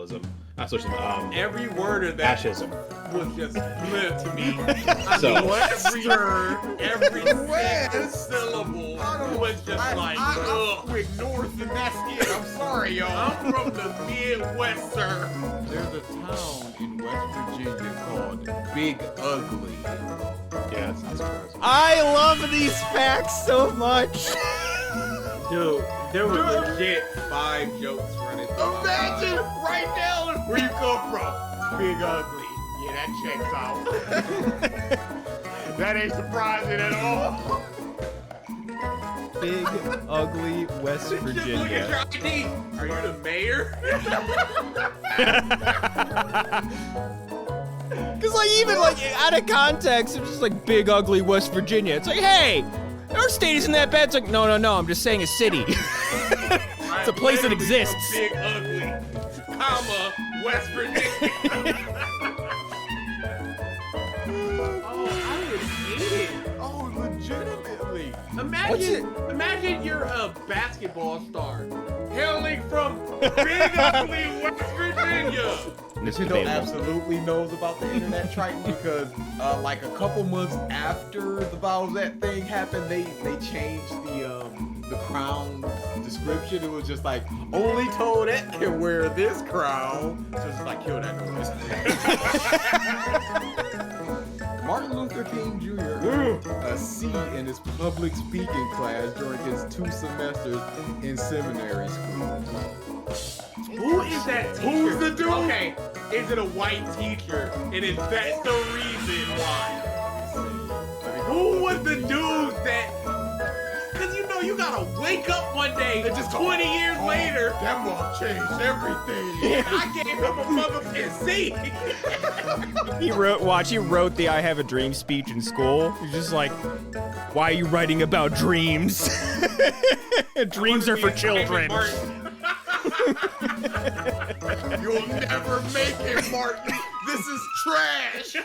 capitalism. Social, every word of that fascism was just split to me. I So- mean, every single syllable was just like, ugh. With North and that's it. I'm sorry, y'all. I'm from the Midwest, sir. There's a town in West Virginia called Big Ugly. yeah, it's not surprising. I love these facts so much. Dude, there were legit 5 jokes running through my Imagine mind. right now where you come from. Big Ugly. Yeah, that checks out. That ain't surprising at all. Big, ugly West Just look at your Virginia. ID. Are you the mayor? Because, like, even, like, out of context, it's just like big, ugly West Virginia. It's like, hey, our state isn't that bad. It's like, no, I'm just saying a city. It's a place that exists. Big ugly, comma, West Virginia. Oh, I would hate it. Oh, legitimately. Imagine you're a basketball star hailing from big ugly West Virginia. Nintendo absolutely knows about the internet Triton because like a couple months after the Bowsette thing happened, they changed the crown's description. It was just like, only Toadette can wear this crown. So it's like, kill that noise. Martin Luther King Jr. A C in his public speaking class during his 2 semesters in seminary school. Who is that teacher? Who's the dude? Okay, is it a white teacher? And is that the reason why? Who was the dude that... Because you know you gotta wake up one day They just go, 20 years later. That mom changed everything. And I gave him a motherfucking C. He wrote the I Have a Dream speech in school. He's just like, why are you writing about dreams? Dreams are for children. You'll never make it, Martin. This is trash.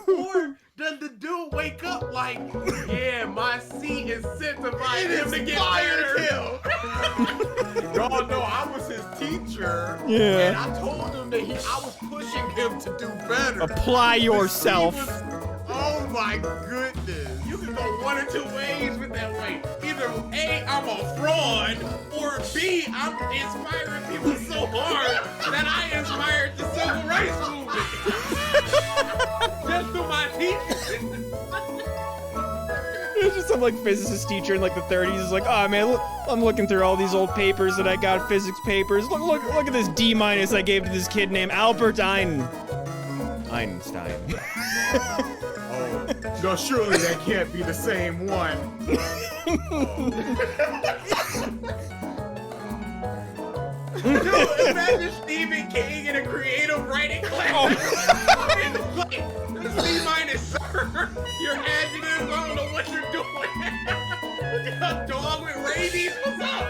Or does the dude wake up like, yeah, my C incentivized him to get better? Y'all know I was his teacher. Yeah. And I told him that I was pushing him to do better. Apply yourself. Oh my goodness. You can go one or 2 ways with that way. Either A, I'm a fraud, or B, I'm inspiring people so hard that I inspired the civil rights movement. Just through my teaching. It's just some like physicist teacher in like the 30s is like, oh man, look, I'm looking through all these old papers that I got, physics papers. Look at this D- I gave to this kid named Albert Einstein. Oh, no, surely that can't be the same one. Dude, imagine Stephen King in a creative writing class. Like, C minus, sir. Your adjectives, I don't know what you're doing. A dog with rabies, what's up?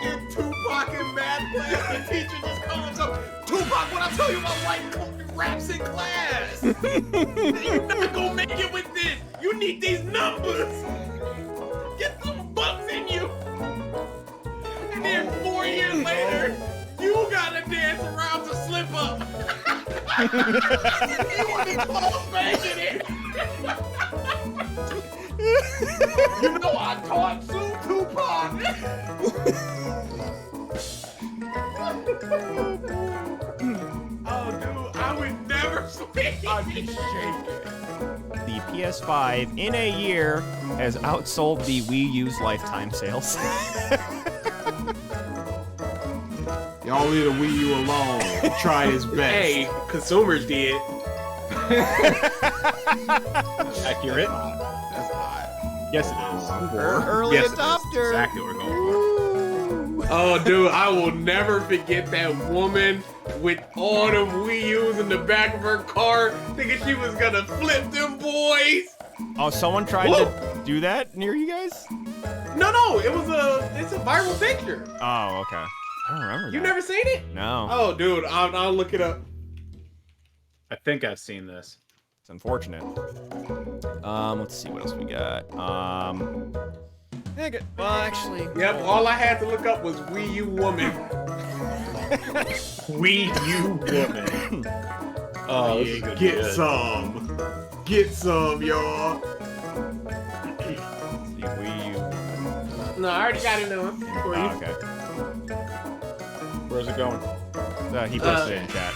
In Tupac in math class, the teacher just calls up, Tupac, what I tell you about white raps in class? You're not gonna make it with this. You need these numbers. Get some bucks in you. And then 4 years later, you gotta dance around to slip up. You want to close banging it. You know I taught Sue Tupac. Oh, dude, I would never swing. I'd be shaking. The PS5 in a year has outsold the Wii U's lifetime sales. Y'all leave the Wii U alone. Try his best. Hey, consumers did. Accurate. That's hot. Yes, it is. Early Yes, it is. adopter. Exactly what we're going for. Oh, dude, I will never forget that woman with all them Wii U's in the back of her car, thinking she was gonna flip them boys. Oh, someone tried to do that near you guys? No, it's a viral picture. Oh, okay. I don't remember that. You never seen it? No. Oh, dude, I'll look it up. I think I've seen this. It's unfortunate. Let's see what else we got. Well, actually. Yep, all I had to look up was Wii U woman. Wii U woman. Oh, this is gonna be Get good. some. Get some, y'all. Wii U. No, I already got it now. For you. Oh, okay. Where's it going? He posted it in chat.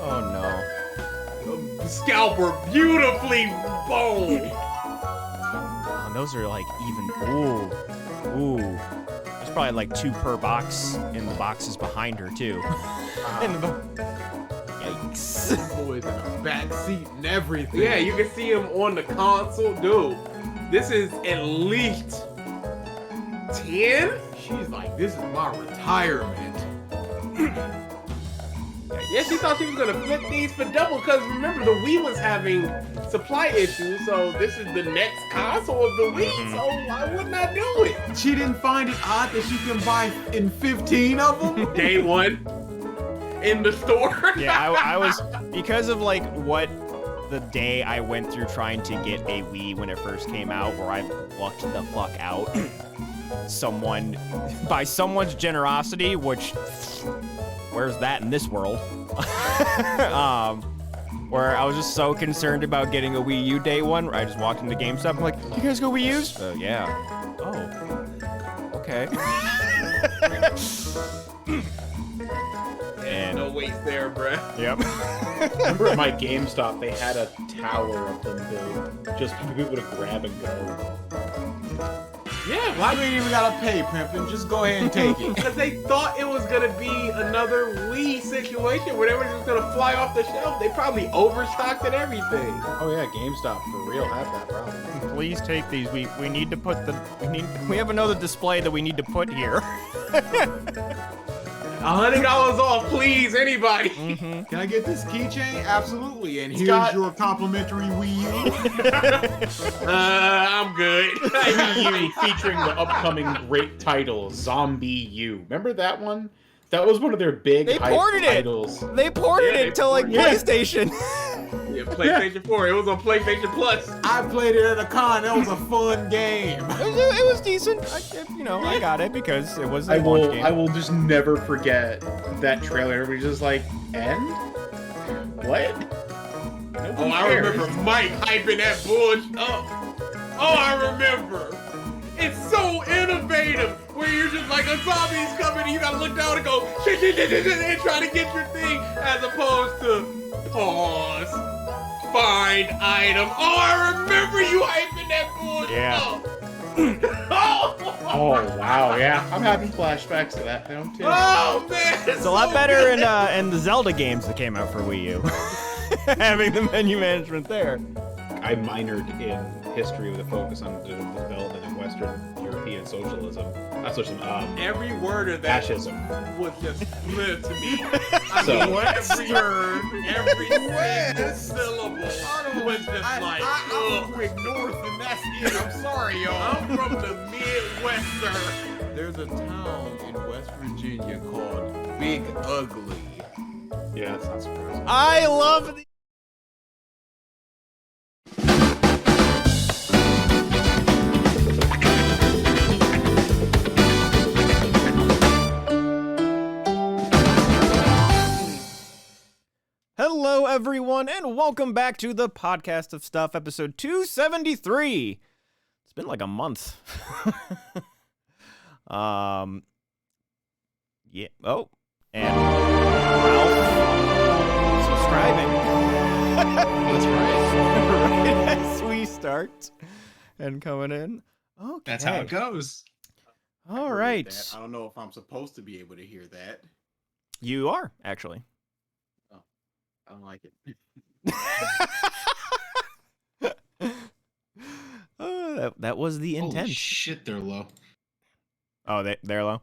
Oh no. Scalper beautifully boned. Oh, those are like even. Ooh. There's probably like 2 per box in the boxes behind her too. Yikes. Boys in a back seat and everything. Yeah, you can see him on the console. Dude, this is at least 10? She's like, this is my retirement. Yeah, she thought she was gonna flip these for double because remember the Wii was having supply issues, so this is the next console of the Wii, so why wouldn't I do it? She didn't find it odd that she can buy in 15 of them? Day one in the store. Yeah, I was, because of like what the day I went through trying to get a Wii when it first came out, where I lucked the fuck out. By someone's generosity, which, where's that in this world? Where I was just so concerned about getting a Wii U day one, I just walked into GameStop, I'm like, you guys go Wii U's? Yeah. Oh. Okay. And no waste there, bruh. Yep. Remember at my GameStop, they had a tower of them built just for people to grab and go. Yeah, Why you ain't even gotta pay, Pimpin'? Just go ahead and take it. because they thought it was gonna be another Wii situation where they were just gonna fly off the shelf. They probably overstocked and everything. Oh yeah, GameStop for real had that problem. Please take these. We need to put we have another display that we need to put here. $100 off, please, anybody. Can I get this keychain? Absolutely. And here's Scott. your complimentary Wii U. I'm good. Wii U featuring the upcoming great title, Zombie U. Remember that one? That was one of their big They hype ported it. titles. They ported Yeah, it to like ported it. PlayStation. Yeah, PlayStation 4. It was on PlayStation Plus. I played it at a con. That was a fun game. It was decent. I got it because it was a I launch game. will just never forget that trailer. Everybody's just like, end? What? Oh, I remember Mike hyping that bullshit up. Oh, I remember. It's so innovative where you're just like, a zombie's coming and you gotta look down and go, shit, and try to get your thing, as opposed to pause, find item. Oh, I remember you hyping that bullshit Yeah. up. Oh, Oh wow, yeah. I'm having flashbacks to that now too. oh man. It's a lot better in the Zelda games that came out for Wii U. Having the menu management there. I minored in history with a focus on the development of Western European socialism. Not socialism, Every word of that fascism. was just clear to me. I So- mean, every word, every single syllable was just like, I'm ugh. quick north and that's it. I'm sorry, y'all. I'm from the Midwest, sir. There's a town in West Virginia called Big Ugly. Yeah, it's not surprising. I love the. Hello, everyone, and welcome back to the Podcast of Stuff, episode 273. It's been like a month. Yeah. Oh, and Ralph subscribing. That's right. Right as we start and coming in. Okay. That's how it goes. All right. I don't know if I'm supposed to be able to hear that. You are, actually. I don't like it. That was the intent. Holy shit, they're low. Oh, they're low.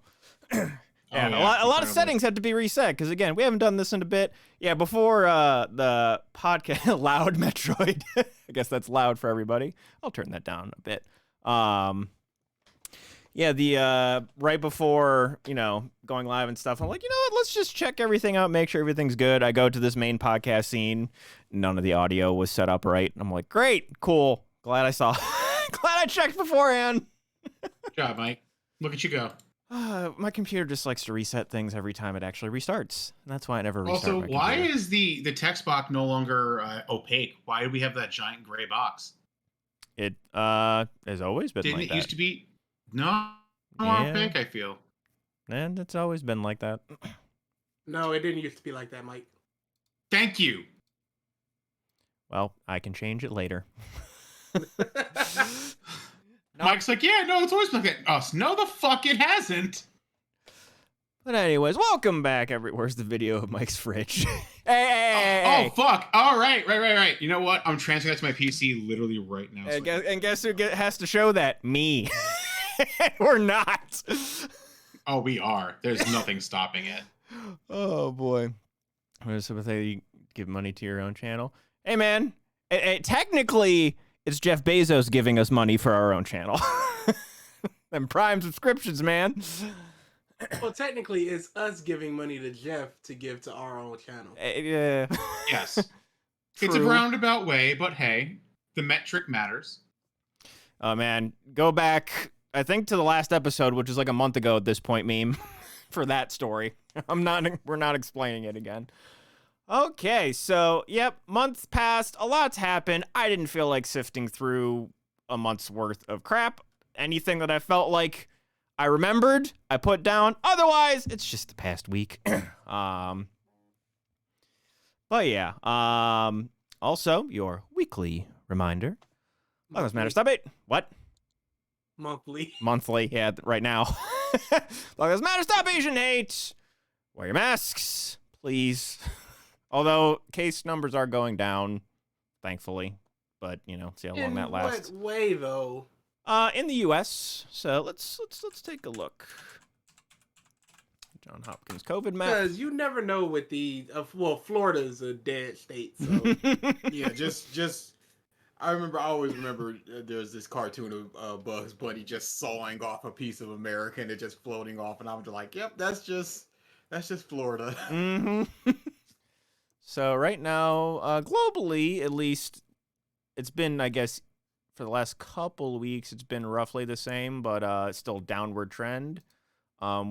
Yeah, yeah, a lot of incredibly. settings have to be reset because again, we haven't done this in a bit. Yeah, before the podcast, loud Metroid. I guess that's loud for everybody. I'll turn that down a bit. Yeah, the right before going live and stuff, I'm like, you know what? Let's just check everything out, make sure everything's good. I go to this main podcast scene. None of the audio was set up right. I'm like, great, cool. Glad I saw. Glad I checked beforehand. Good job, Mike. Look at you go. My computer just likes to reset things every time it actually restarts. And that's why I never restart Also, my why computer. is the text box no longer opaque? Why do we have that giant gray box? It has always been Didn't like it that. used to be? No, Yeah. opaque. I feel. And it's always been like that. No, it didn't used to be like that, Mike. Thank you. Well, I can change it later. Mike's like, yeah, no, it's always been like that. Us, no, the fuck, it hasn't. But anyways, welcome back. Where's the video of Mike's fridge? hey. Oh, fuck. All right. You know what? I'm transferring that to my PC literally right now. And guess who has to show that? Me. We're not. Oh, we are. There's nothing stopping it. Oh boy. So you give money to your own channel. Hey man, technically it's Jeff Bezos giving us money for our own channel. Them Prime subscriptions, man. Well, technically, it's us giving money to Jeff to give to our own channel. Yeah. Yes. It's a True. roundabout way, but hey, the metric matters. Oh man, go back. I think to the last episode, which is like a month ago at this point, meme, for that story. We're not explaining it again. Okay, so yep, months passed, a lot's happened. I didn't feel like sifting through a month's worth of crap. Anything that I felt like I remembered, I put down. Otherwise, it's just the past week. But yeah, also your weekly reminder. Black Lives Matter, stop it. What? Monthly. Monthly, yeah, right now. Black Lives Matter, stop Asian hate. Wear your masks, please. Although case numbers are going down, thankfully. But you know, see how long that lasts. In what way, though? In the U.S. So let's take a look. John Hopkins COVID map. Because you never know with the well, Florida's a dead state, so Yeah, just I always remember there's this cartoon of Bugs Bunny just sawing off a piece of America and it just floating off, and I'm just like, yep, that's just Florida. Mm-hmm. So right now, globally, at least, it's been, I guess, for the last couple weeks, it's been roughly the same, but it's still a downward trend.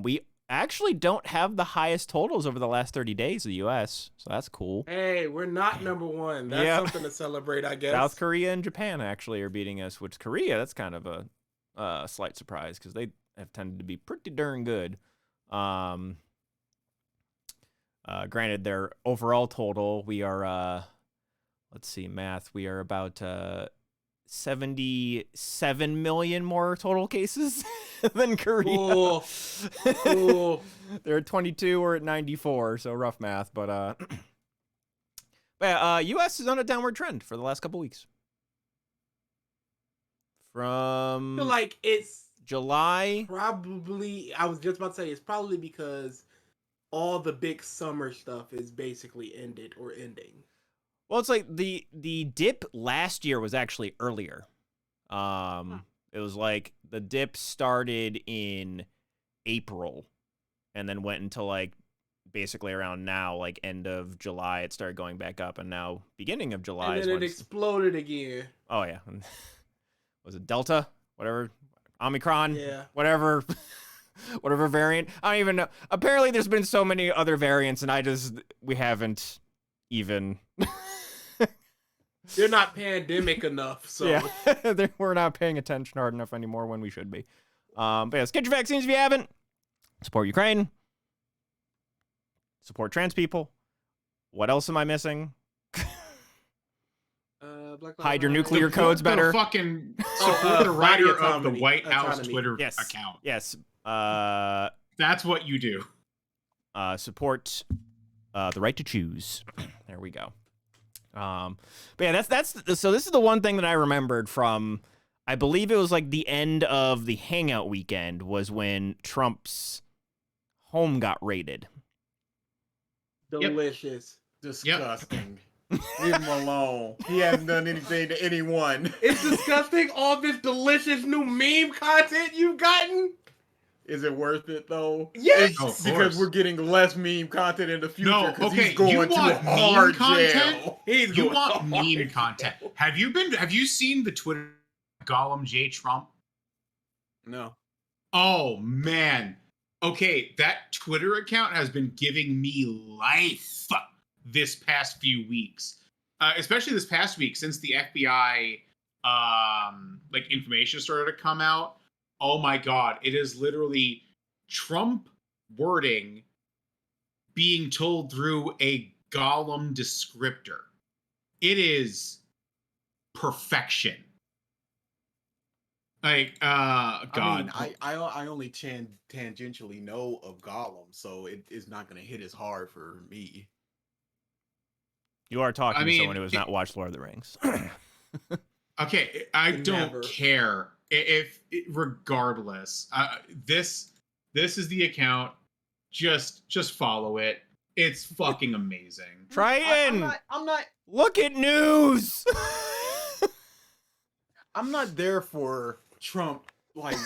We actually don't have the highest totals over the last 30 days in the U.S., so that's cool. hey, we're not number one. That's Yep. something to celebrate, I guess. South Korea and Japan actually are beating us, which Korea, that's kind of a slight surprise because they have tended to be pretty darn good. Granted, their overall total, we are, let's see, math, we are about 77 million more total cases than Korea. Cool. Cool. They're at 22, we're at 94, so rough math, but yeah, U.S. is on a downward trend for the last couple weeks. I From feel like it's July. probably, I was just about to say, it's probably because all the big summer stuff is basically ended or ending. Well, it's like the dip last year was actually earlier. It was like the dip started in April and then went until like basically around now, like end of July, it started going back up, and now beginning of July And is then when it exploded again. oh yeah. Was it Delta? Whatever. Omicron? Yeah. Whatever. Whatever variant. I don't even know. Apparently there's been so many other variants and we haven't even They're not pandemic enough, so yeah, we're not paying attention hard enough anymore when we should be. But yeah, get your vaccines if you haven't. Support Ukraine. Support trans people. What else am I missing? Black Lives Hide your Matter. nuclear codes better. Fucking support the body writer of the autonomy. White House Autonomy. Twitter Yes. account. Yes. That's what you do. Support the right to choose. There we go. But yeah, so this is the one thing that I remembered from, I believe it was like the end of the Hangout weekend was when Trump's home got raided. Delicious. Disgusting. Leave him alone. He hasn't done anything to anyone. It's disgusting. All this delicious new meme content you've gotten. Is it worth it though? Yes! Oh, of Because course. we're getting less meme content in the future. No, 'cause okay, he's going you to want a meme hard content? jail. He's You going want hard. meme content? Have you seen the Twitter Gollum J Trump? No. Oh man. Okay, that Twitter account has been giving me life this past few weeks. Especially this past week since the FBI like information started to come out. Oh my god, it is literally Trump wording being told through a Gollum descriptor. It is perfection. Like, God. I mean, I only tangentially know of Gollum, so it is not going to hit as hard for me. You are talking I to someone mean, who has not watched Lord of the Rings. Okay, I don't Never. care if regardless. This is the account. Just follow it. It's fucking amazing. Triton, I'm not look at news. I'm not there for Trump like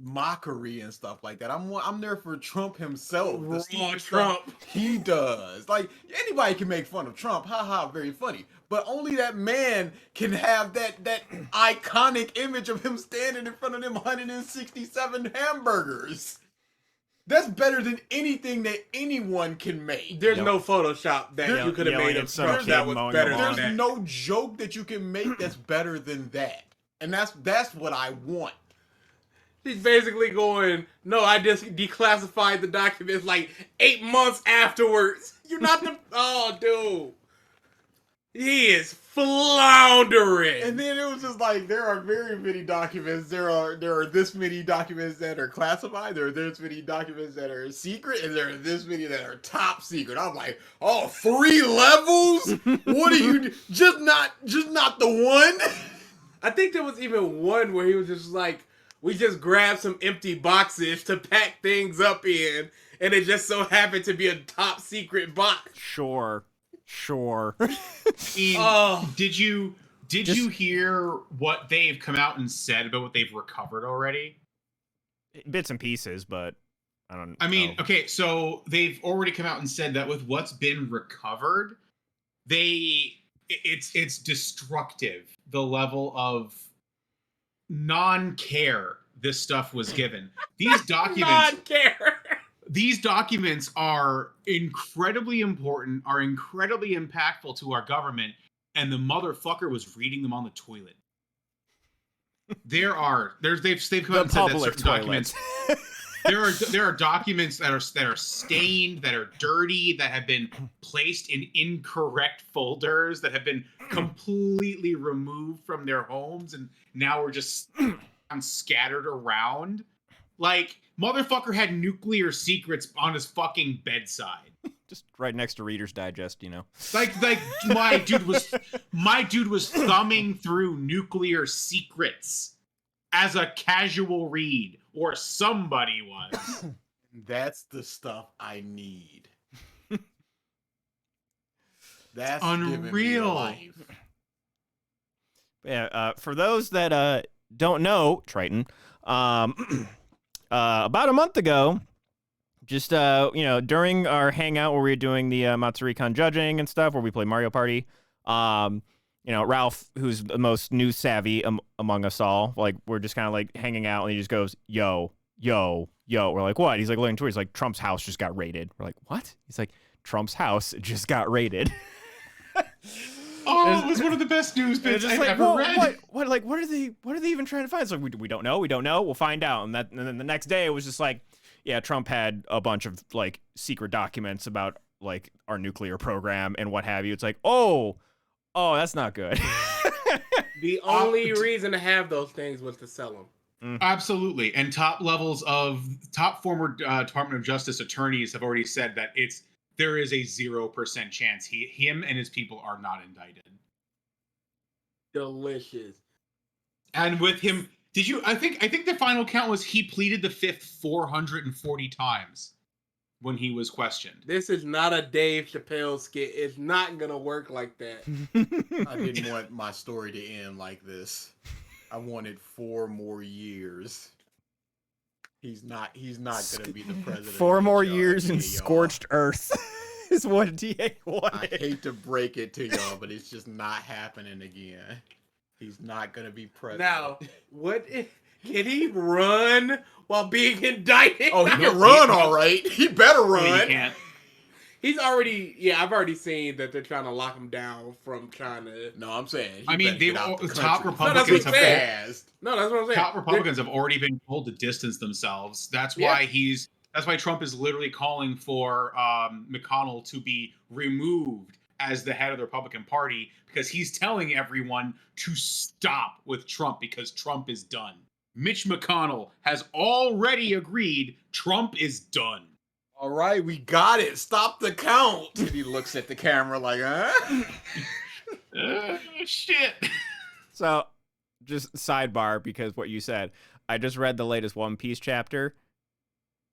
mockery and stuff like that. I'm there for Trump himself. The Raw stupid Trump. stuff he does. Like anybody can make fun of Trump. Haha, very funny. But only that man can have that iconic image of him standing in front of them 167 hamburgers. That's better than anything that anyone can make. There's Yep. no Photoshop that There- you could have yelling made at of some Trump kid that was mowing better the than lawn. There's that. no joke that you can make that's better than that. And that's what I want. He's basically going, no, I just declassified the documents like 8 months afterwards. You're not the... Oh, dude. He is floundering. And then it was just like there are very many documents. There are this many documents that are classified. There are this many documents that are secret, and there are this many that are top secret. I'm like, oh, 3 levels? What are you just not the one? I think there was even one where he was just like, we just grabbed some empty boxes to pack things up in, and it just so happened to be a top secret box. Sure. Oh. Did you hear what they've come out and said about what they've recovered already? Bits and pieces, but I don't. I mean, know. okay, so they've already come out and said that with what's been recovered, it's destructive. The level of non-care this stuff was given. These documents Non-care. These documents are incredibly important, are incredibly impactful to our government, and the motherfucker was reading them on the toilet. They've come out and said that certain documents. There are documents that are stained, that are dirty, that have been placed in incorrect folders, that have been completely removed from their homes, and now we're just scattered around. Like, motherfucker had nuclear secrets on his fucking bedside. Just right next to Reader's Digest, you know. Like my dude was thumbing through nuclear secrets as a casual read, or somebody was. That's the stuff I need. That's unreal. Life. Yeah. For those that don't know, Triton, about a month ago, just during our hangout where we were doing the Matsuri-con judging and stuff, where we play Mario Party, Ralph, who's the most news savvy among us all, like, we're just kind of like hanging out, and he just goes, yo. We're like, what? He's like looking towards, he's like, Trump's house just got raided. We're like, what? He's like, Trump's house just got raided. Oh, it was one of the best news bits I've ever read. What are they even trying to find? It's like, we don't know. We'll find out. And then the next day it was just like, yeah, Trump had a bunch of like secret documents about like our nuclear program and what have you. It's like, oh, that's not good. The only reason to have those things was to sell them. Absolutely. And top former Department of Justice attorneys have already said that there is a 0% chance him and his people are not indicted. Delicious. And with him, I think the final count was he pleaded the fifth 440 times when he was questioned. This is not a Dave Chappelle skit. It's not gonna work like that. I didn't want my story to end like this. I wanted 4 more years. He's not gonna be the president. 4 more in charge years in here, y'all. scorched earth is what DA I wanted. hate to break it to y'all, but it's just not happening again. He's not gonna be president. Now, what if, can he run while being indicted? Oh, he can run all right. He better run. Yeah, he can't. He's already, I've already seen that they're trying to lock him down from trying to. No, I'm saying. he I mean, better they get out the top country Republicans have- fast. No, that's what I'm saying. Top Republicans have already been told to distance themselves. That's why that's why Trump is literally calling for McConnell to be removed as the head of the Republican Party, because he's telling everyone to stop with Trump because Trump is done. Mitch McConnell has already agreed Trump is done. All right, we got it. Stop the count. And he looks at the camera like, huh? Shit. So, just sidebar, because what you said, I just read the latest One Piece chapter.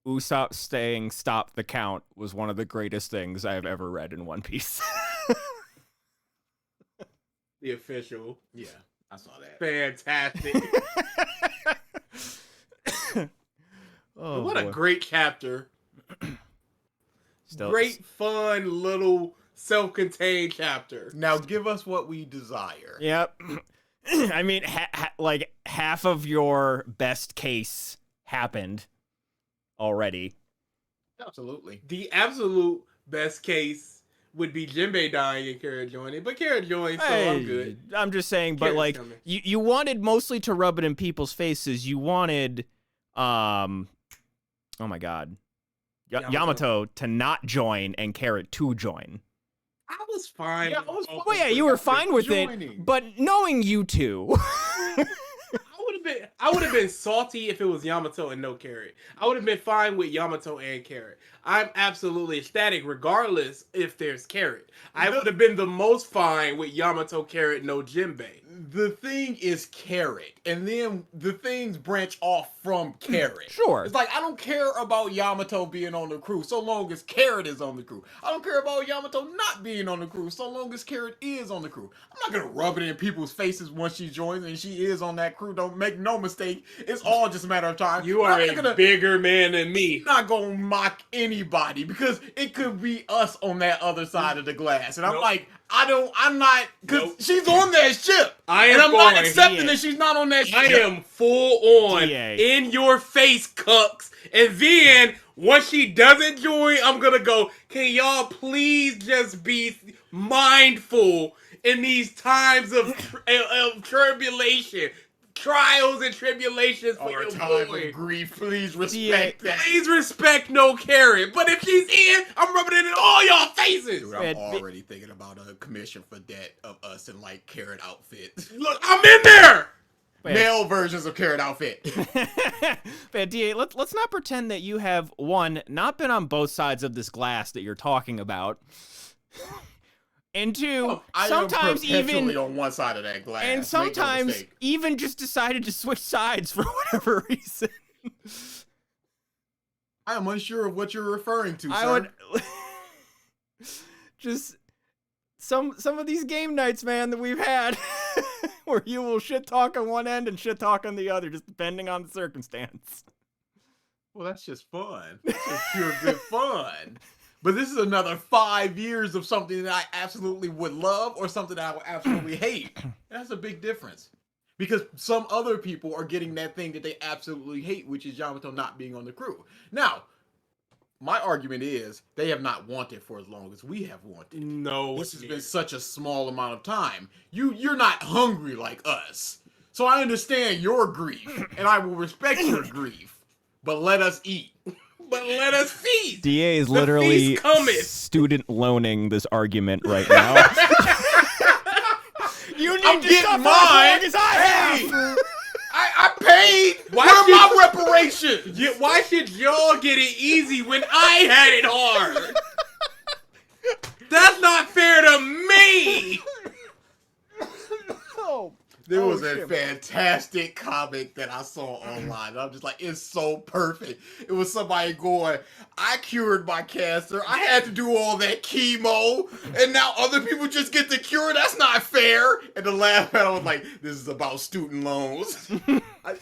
Usopp saying "stop the count" was one of the greatest things I have ever read in One Piece. The official. Yeah, I saw that. Fantastic. Oh, What boy. a great chapter. Still, Great, fun, little, self-contained chapter. Now give us what we desire. Yep. I mean, like half of your best case happened already. Absolutely. The absolute best case would be Jinbei dying and Kara joining, but Kara joined, so I'm good. I'm just saying, but Kara's like coming. you wanted mostly to rub it in people's faces. You wanted, oh my god, Yamato to not join and Carrot to join. I was fine. Yeah, I was with fine. Well, yeah, you were fine with joining. it, but knowing you two, I would have been salty if it was Yamato and no Carrot. I would have been fine with Yamato and Carrot. I'm absolutely ecstatic regardless if there's Carrot. I would have been the most fine with Yamato, Carrot, no Jinbei. The thing is Carrot, and then the things branch off from Carrot. Sure. It's like, I don't care about Yamato being on the crew so long as Carrot is on the crew. I don't care about Yamato not being on the crew so long as Carrot is on the crew. I'm not gonna rub it in people's faces once she joins and she is on that crew. Don't make no mistake. It's all just a matter of time. You But are I'm not a gonna- bigger man than me. not gonna mock anybody because it could be us on that other side of the glass. And I'm Nope. like, I'm not, because Nope. she's on that ship. I am and I'm not going. accepting Yeah. that she's not on that ship. I am full on DA. in your face, cucks. And then once she doesn't join, I'm gonna go, can y'all please just be mindful in these times of tribulation, trials and tribulations for Our your time boy. of grief, please respect that. Please respect no Carrot. But if she's in, I'm rubbing it in all y'all faces. Dude, I'm Man, already thinking about a commission for that of us in like Carrot outfits. Look, I'm in there. Male versions of Carrot outfit. But DA, let's not pretend that you have not been on both sides of this glass that you're talking about, and two, I sometimes am perpetually even on one side of that glass. and Make no sometimes mistake. even just decided to switch sides for whatever reason. I am unsure of what you're referring to, I sir. would just some of these game nights, man, that we've had, where you will shit talk on one end and shit talk on the other, just depending on the circumstance. Well, that's just fun. That's just pure good fun. But this is another 5 years of something that I absolutely would love or something that I would absolutely hate. That's a big difference. Because some other people are getting that thing that they absolutely hate, which is Yamato not being on the crew. Now, my argument is they have not wanted for as long as we have wanted. No. This has been such a small amount of time. You're not hungry like us. So I understand your grief, and I will respect your grief. But let us eat. But let us feast. DA is The literally feast cometh. student loaning this argument right now. You need I'm to getting suffer mine. as long as I Hey, have. I paid. Why Where are should- my reparations? Why should y'all get it easy when I had it hard? That's not fair to me. Oh. There Oh, was a shit. fantastic comic that I saw online. I'm just like, it's so perfect. It was somebody going, I cured my cancer. I had to do all that chemo, and now other people just get the cure. That's not fair. And the last panel was like, this is about student loans.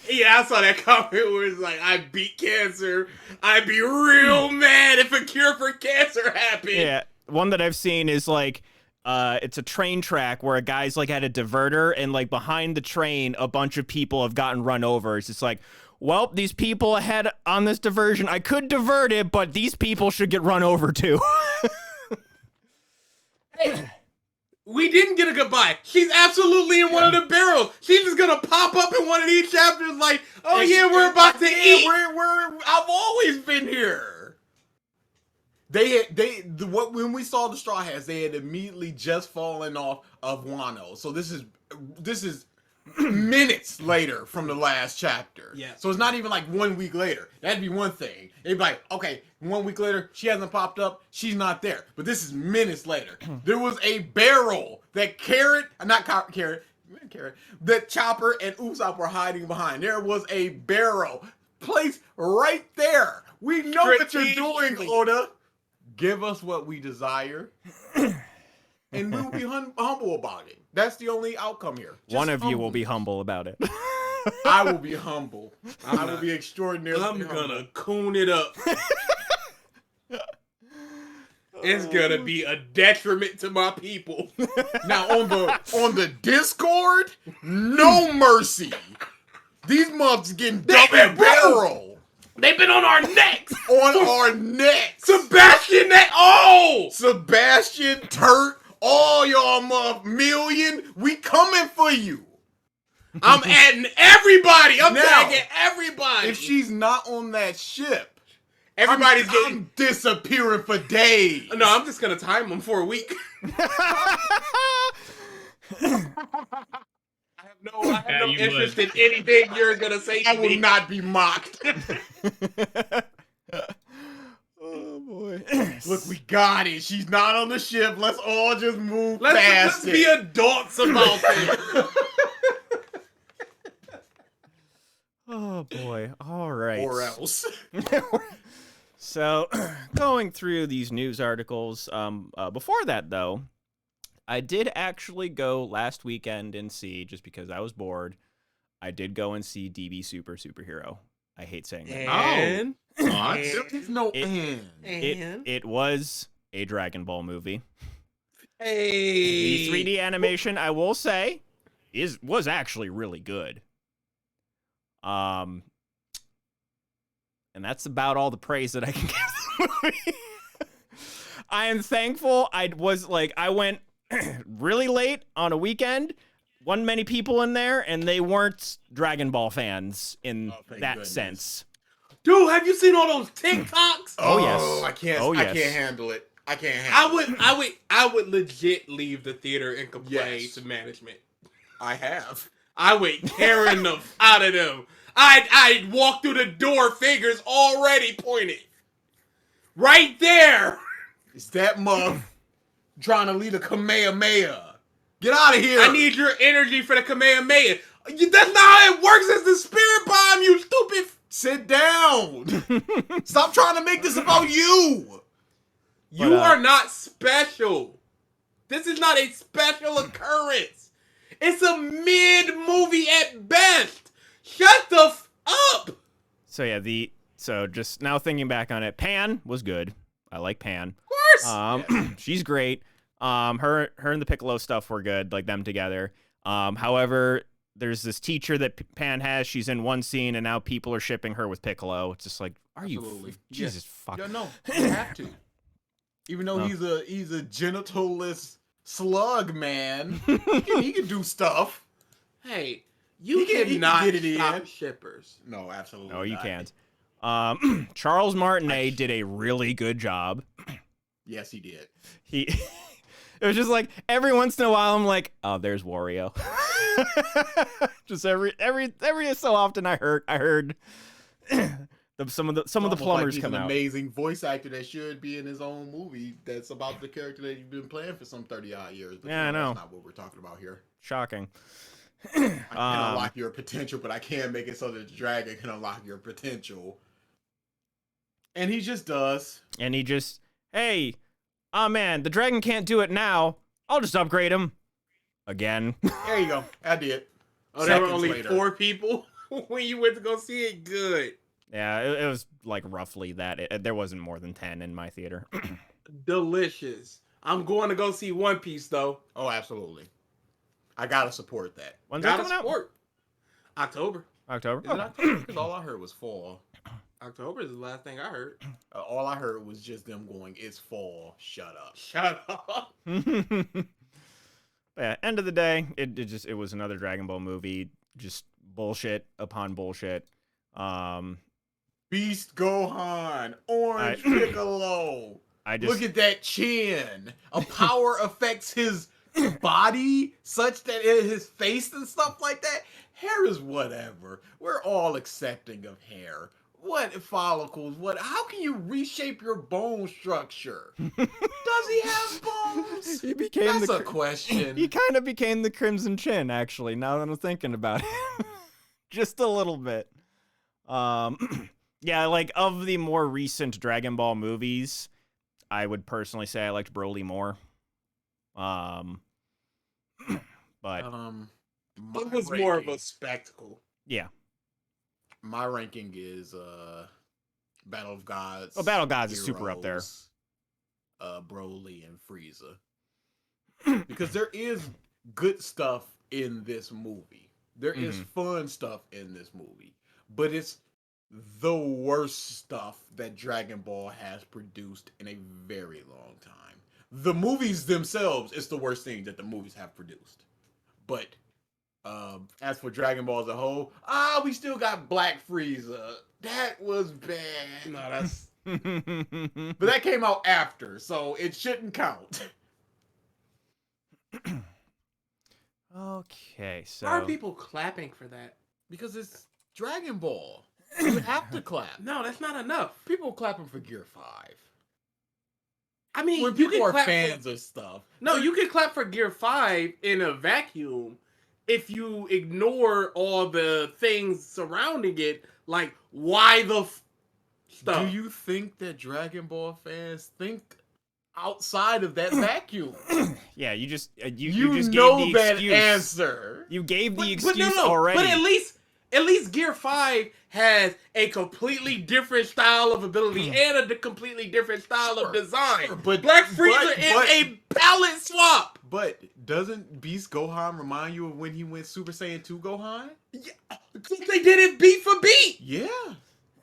Yeah, I saw that comment where it's like, I beat cancer. I'd be real mad if a cure for cancer happened. Yeah, one that I've seen is like, it's a train track where a guy's like at a diverter, and like behind the train, a bunch of people have gotten run over. It's just like, well, these people ahead on this diversion, I could divert it, but these people should get run over too. We didn't get a goodbye. She's absolutely in one of the barrels. She's just gonna pop up in one of these chapters like, oh And yeah, we're about to eat. I've always been here. When we saw the Straw Hats, they had immediately just fallen off of Wano. So this is minutes later from the last chapter. Yeah. So it's not even like 1 week later. That'd be one thing. They'd be like, okay, 1 week later, she hasn't popped up, she's not there. But this is minutes later. There was a barrel that that Chopper and Usopp were hiding behind. There was a barrel placed right there. We know what you're doing, Strategically. Oda. Give us what we desire, and we'll be humble about it. That's the only outcome here. Just One of you will humble. be humble about it. I will be humble. I will not. be extraordinarily I'm humble. gonna coon it up. It's gonna be a detriment to my people. Now on the Discord, no mercy. These months getting double barrel They've been on our necks. on our necks. Sebastian, Sebastian, Turt, all y'all million, we coming for you. I'm adding everybody. I'm Now, tagging everybody. If she's not on that ship, Everybody's I'm disappearing for days. No, I'm just gonna time them for a week. I have no you interest in anything you're gonna say to I will me. not be mocked. Oh boy. Look, we got it. She's not on the ship. Let's all just move Let's past be it. adults about this. Oh boy. All right. Or else. So, going through these news articles, before that though, I did actually go last weekend and see, just because I was bored, I did go and see DB Superhero. I hate saying that. And There's no It- end. It was a Dragon Ball movie. hey, The 3D animation, I will say, was actually really good. And that's about all the praise that I can give the movie. I am thankful. I went really late on a weekend. Wasn't many people in there, and they weren't Dragon Ball fans in thank that goodness. sense. dude, have you seen all those TikToks? Oh, yes. I can't. Oh, I yes. can't handle it. I can't handle it. I would legit leave the theater and complain Yes. to management. I have. I would tearing them out of them. I'd walk through the door, fingers already pointed. Right there. It's that muff trying to lead a Kamehameha. Get out of here. I need your energy for the Kamehameha. That's not how it works. It's the spirit bomb, you stupid. Sit down. Stop trying to make this about you. You are not special. This is not a special occurrence. It's a mid-movie at best. Shut the up. So yeah, so just now thinking back on it, Pan was good. I like Pan. Of course. She's great. Her and the Piccolo stuff were good, like them together. However, there's this teacher that Pan has. She's in one scene, and now people are shipping her with Piccolo. It's just like, Absolutely. Jesus fuck. Yeah, no, you have to. Even though No. he's a genitalless slug man, he can do stuff. Hey, you He can cannot get it stop in. shippers. No, absolutely. No, you not. can't. Charles Martinet did a really good job. Yes, he did. He, it was just like every once in a while, I'm like, oh, there's Wario. Just every so often, I heard some of the It's plumbers like he's come an out. amazing voice actor that should be in his own movie that's about the character that you've been playing for some 30-odd years. But Yeah, I know. That's not what we're talking about here. Shocking. I can unlock your potential, but I can't make it so that the dragon can unlock your potential. And he just does. And he just, hey, oh man, the dragon can't do it now. I'll just upgrade him. Again. There you go. I did. Oh, there were Seconds only later. 4 people when you went to go see it? Good. Yeah, it was like roughly that. There wasn't more than 10 in my theater. Delicious. I'm going to go see One Piece, though. Oh, absolutely. I gotta support that. When's that Gotta coming out? support. October. October? Is it October? Because all I heard was fall. October is the last thing I heard. All I heard was just them going, "It's fall. Shut up." Shut up. Yeah, end of the day, it was another Dragon Ball movie, just bullshit upon bullshit. Beast Gohan, Orange Piccolo. Look at that chin. A power affects his body such that his face and stuff like that. Hair is whatever. We're all accepting of hair. What follicles? What? How can you reshape your bone structure? Does he have bones? He became That's a question. He kind of became the Crimson Chin, actually. Now that I'm thinking about it, just a little bit. Yeah, like of the more recent Dragon Ball movies, I would personally say I liked Broly more. But It was more of a spectacle. yeah. My ranking is Battle of Gods. Well, Battle of Gods is super up there. Broly and Frieza. Because there is good stuff in this movie. There is fun stuff in this movie. But it's the worst stuff that Dragon Ball has produced in a very long time. The movies themselves is the worst thing that the movies have produced. But as for Dragon Ball as a whole, we still got Black Frieza. That was bad. No, that's... But that came out after, so it shouldn't count. Okay, so Why are people clapping for that? Because it's Dragon Ball. You have to clap. No, that's not enough. People clapping for Gear 5. I mean, When you people can are clap fans of stuff. No, you can clap for Gear 5 in a vacuum if you ignore all the things surrounding it, like why the stuff. Do you think that Dragon Ball fans think outside of that vacuum? yeah, you just you You just know gave the that excuse. answer. You gave the But excuse no, already. But at least Gear 5 has a completely different style of ability and a completely different style of design. Sure, but Black Frieza is a palette swap. But doesn't Beast Gohan remind you of when he went Super Saiyan 2 Gohan? Yeah, they did it beat for beat. Yeah.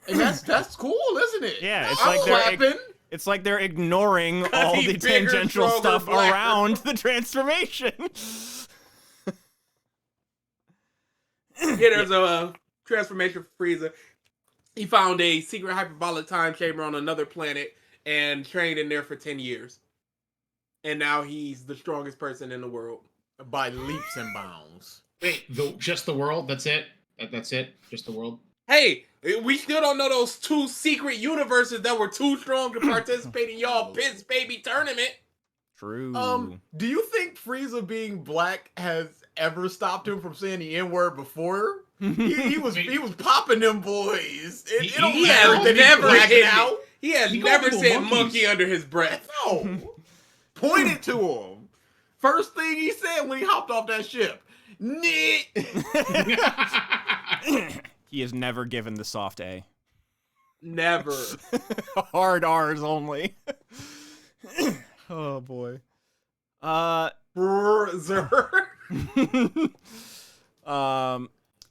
And that's cool, isn't it? Yeah, it's I'm like they're clapping. It's like they're ignoring all he's the bigger, tangential stronger, stuff blacker. around the transformation. Yeah, there's a transformation for Frieza. He found a secret hyperbolic time chamber on another planet and trained in there for 10 years. And now he's the strongest person in the world. By leaps and bounds. Wait, just the world? That's it? That's it? Just the world? Hey, we still don't know those 2 secret universes that were too strong to participate in y'all Piss Baby tournament. True. Do you think Frieza being black has ever stopped him from saying the N-word before? he was popping them boys. It don't He matter has that he's never black hit now. me. He has He never called said people monkeys. monkey under his breath. No. Point it to him. First thing he said when he hopped off that ship. Nick. He has never given the soft A. Never. Hard R's only. Oh boy. Berserk.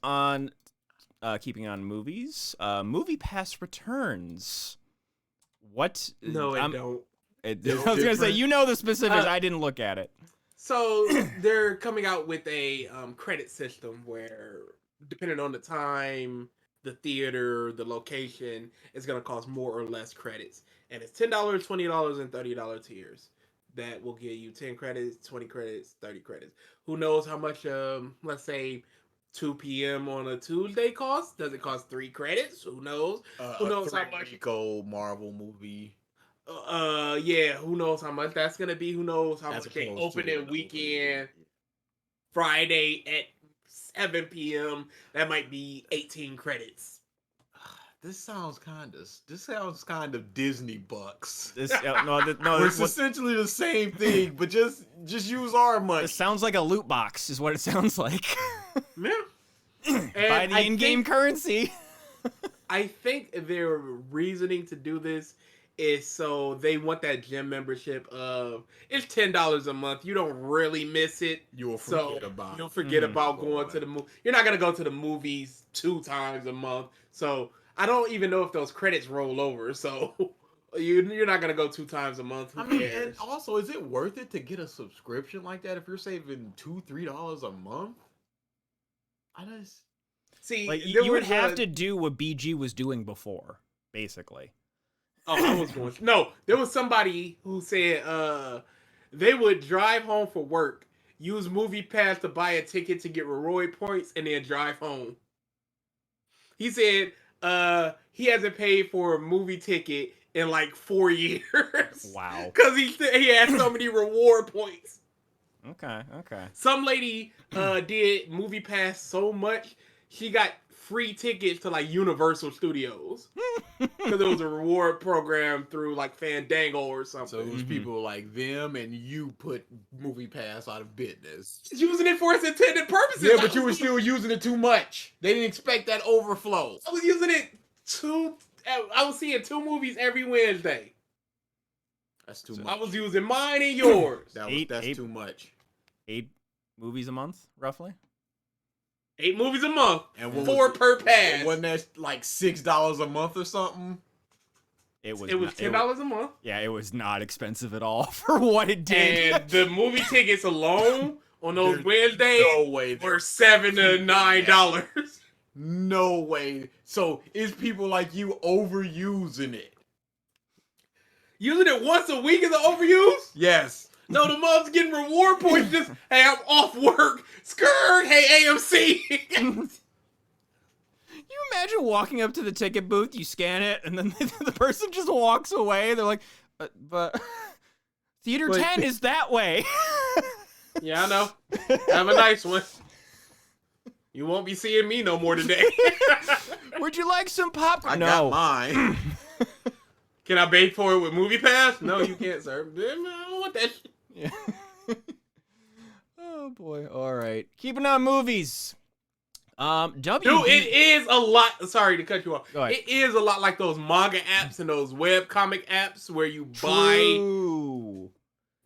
On keeping on movies, Movie Pass returns. What? No, I don't. I was gonna say, you know the specifics. I didn't look at it. So they're coming out with a credit system where, depending on the time, the theater, the location, it's gonna cost more or less credits, and it's $10, $20, and $30 tiers that will give you 10 credits, 20 credits, 30 credits. Who knows how much? Let's say 2 p.m. on a Tuesday costs? Does it cost 3 credits? Who knows? Who knows how much? Rico Marvel movie. Yeah, who knows how much that's gonna be? Who knows how As much they opposed to open in the weekend, Friday at 7 p.m. That might be 18 credits. This sounds kind of Disney bucks. This no, It's essentially the same thing, but just use our money. this sounds like a loot box, is what it sounds like. Yeah. Buy the in-game currency. I think their reasoning to do this is so they want that gym membership of it's $10 a month. You don't really miss it. You'll So forget about you'll it. forget about going to the movie. You're not gonna go to the movies 2 times a month. So I don't even know if those credits roll over. So you're not gonna go 2 times a month. Who I mean, cares? and also, is it worth it to get a subscription like that if you're saving $2-3 a month? I just See, Like there you would was have to do what BG was doing before, basically. Oh, I was going. No, there was somebody who said they would drive home for work, use Movie Pass to buy a ticket to get reward points, and then drive home. He said he hasn't paid for a movie ticket in like 4 years. Wow. Because he had so many reward points. Okay. Some lady did Movie Pass so much she got free tickets to like Universal Studios because it was a reward program through like Fandango or something. so it was people like them and you put Movie Pass out of business. Using it for its intended purposes. Yeah, but you were still using it too much. They didn't expect that overflow. I was using it I was seeing 2 movies every Wednesday. That's too I much. was using mine and yours. That's Eight. too much. 8 movies a month, roughly. 8 movies a month. And what 4 was- per pass. Wasn't that like $6 a month or something? It was not- $10 a month. Yeah, it was not expensive at all for what it did. And the movie tickets alone on those There's Wednesdays No way. were $7 to $9. No way. So is people like you overusing it? Using it once a week is an overuse? Yes. No, the mom's getting reward points. Just, hey, I'm off work. Skirt. Hey, AMC. You imagine walking up to the ticket booth, you scan it, and then the person just walks away. They're like, but Theater But- 10 is that way. Yeah, I know. Have a nice one. You won't be seeing me no more today. Would you like some popcorn? I No. got mine. Can I pay for it with Movie Pass? No, you can't, sir. I don't want that shit. Yeah. Oh boy. All right. Keeping on movies. WB. Dude, it is a lot. Sorry to cut you off. Go ahead. It is a lot like those manga apps and those web comic apps where you buy. True.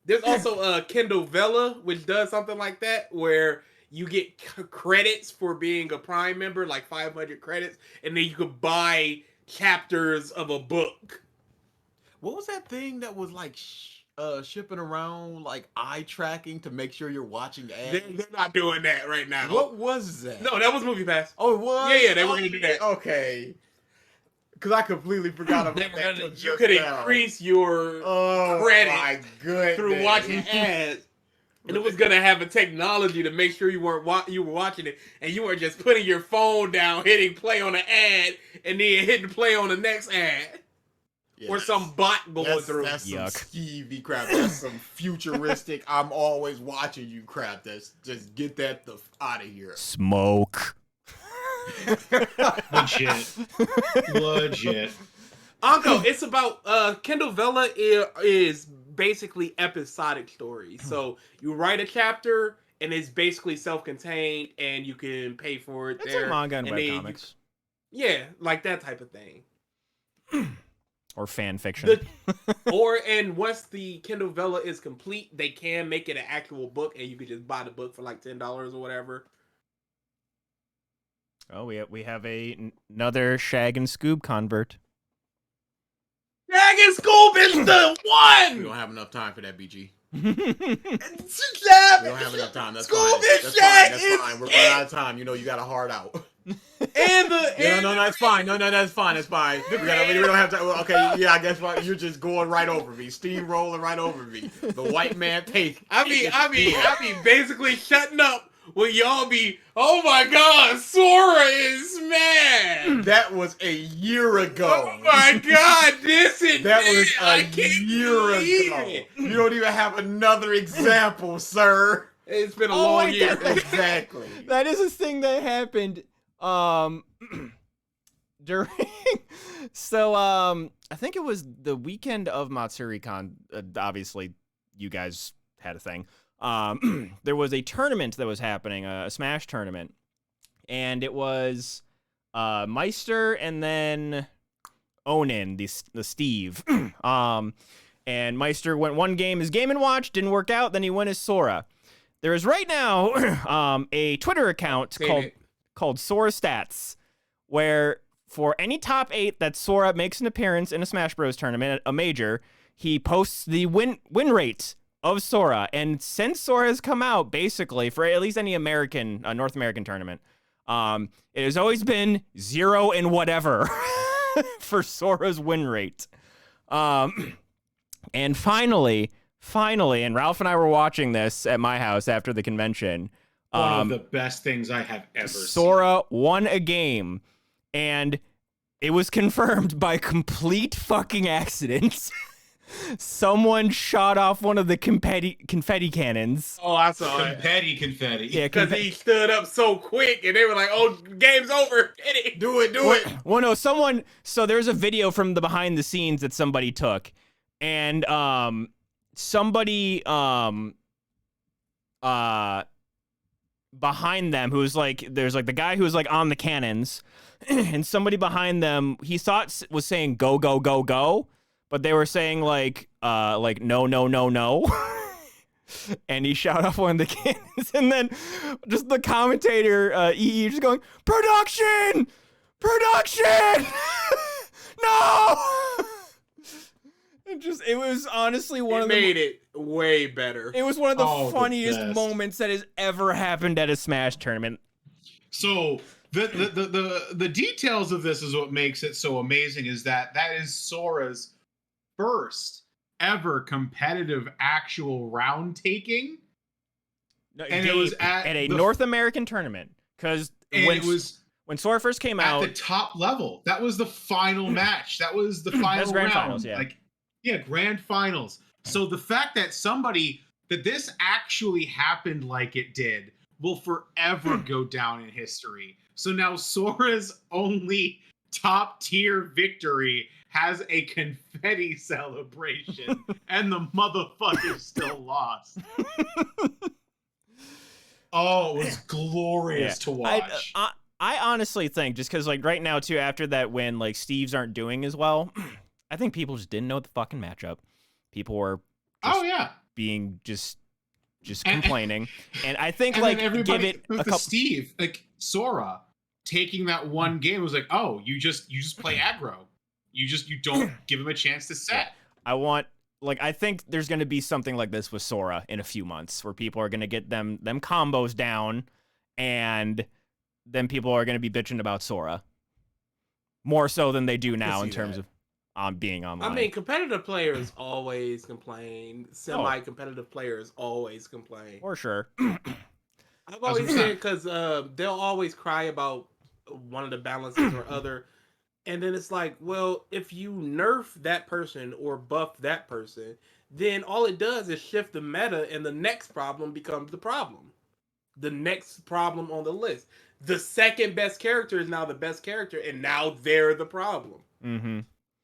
There's also Kindle Vella, which does something like that, where you get credits for being a Prime member, like 500 credits, and then you could buy chapters of a book. What was that thing that was like shipping around like eye tracking to make sure you're watching ads? They're not doing that right now. What was that? No, that was Movie Pass. Oh, it was? Yeah, they were gonna do that. Okay. Because I completely forgot They about were that. gonna, till you just could now. increase your credit my goodness. through watching ads. And it was gonna have a technology to make sure you were watching it, and you weren't just putting your phone down, hitting play on an ad, and then hitting play on the next ad, Yeah, or some bot going through. That's some Yuck. skeevy crap. That's some futuristic. I'm always watching you crap. That's just get that the out of here. Smoke. Legit. Legit. Uncle, it's about Kindle Vella is basically episodic stories. So you write a chapter, and it's basically self-contained, and you can pay for it It's there. like manga and then you- webcomics. Yeah, like that type of thing. Or fan fiction. And once the Kindle Vella is complete, they can make it an actual book, and you could just buy the book for like $10 or whatever. Oh, we have another Shag and Scoob convert. Shag and Scoob is the We one. don't have enough time for that, BG. We We don't have enough time. That's Scoob fine. and That's Shag fine. That's is fine. We're running out of time. You know you got a hard out. And the Yeah, no, that's fine. No, that's fine. That's fine. We don't have to. Okay, yeah, I guess what you're just going right over me, steamrolling right over me. The white man take. I be basically shutting up when y'all be, oh my God, Sora is mad. That was a year ago. Oh my God, this is That was I a can't year believe ago. it. You don't even have another example, sir. It's been a Oh, long wait, year. Exactly. That is a thing that happened during I think it was the weekend of MatsuriCon. Obviously you guys had a thing. There was a tournament that was happening, a Smash tournament, and it was Meister and then Onin, the Steve. And Meister went one game as Game & Watch, didn't work out, then he went as Sora. There is right now a Twitter account called Sora Stats, where for any top 8 that Sora makes an appearance in a Smash Bros. Tournament, a major, he posts the win rate of Sora. And since Sora has come out, basically, for at least any American, North American tournament, it has always been 0 and whatever for Sora's win rate. And finally, and Ralph and I were watching this at my house after the convention. One of the best things I have ever seen. Sora won a game, and it was confirmed by complete fucking accident. Someone shot off one of the confetti cannons. Oh, I saw it. Confetti. Yeah, Because he stood up so quick, and they were like, "Oh, game's over. Hit it. Do it. Well, no, so there's a video from the behind the scenes that somebody took, and somebody behind them who's like, there's like the guy who's like on the cannons, and somebody behind them he thought was saying go go go go, but they were saying like no no no no. And he shot off one of the cannons, and then just the commentator EE just going, production no. It was honestly one of the made it way better. It was one of the Oh, the funniest best. moments that has ever happened at a Smash tournament. So the details of this is what makes it so amazing. Is that is Sora's first ever competitive actual round taking, and it was at a the- North American tournament, because when Sora first came at out, the top level. That was the final match. That was the final That's grand round. finals, yeah. Grand finals. So the fact that this actually happened like it did will forever go down in history. So now Sora's only top tier victory has a confetti celebration, and the motherfucker still lost. Oh, it was glorious to watch. I honestly think, just because like right now too, after that win, like Steve's aren't doing as well. I think people just didn't know the fucking matchup. People were being just complaining, and I think like give it a couple. Steve, like Sora taking that one game was like, oh, you just play aggro. You don't give him a chance to set. I think there's going to be something like this with Sora in a few months, where people are going to get them combos down, and then people are going to be bitching about Sora more so than they do now in terms of being online. I mean, competitive players always complain. Semi-competitive players always complain. For sure. I've always said, because they'll always cry about one of the balances or other. And then it's like, well, if you nerf that person or buff that person, then all it does is shift the meta, and the next problem becomes the problem. The next problem on the list. The second best character is now the best character, and now they're the problem. Mm-hmm.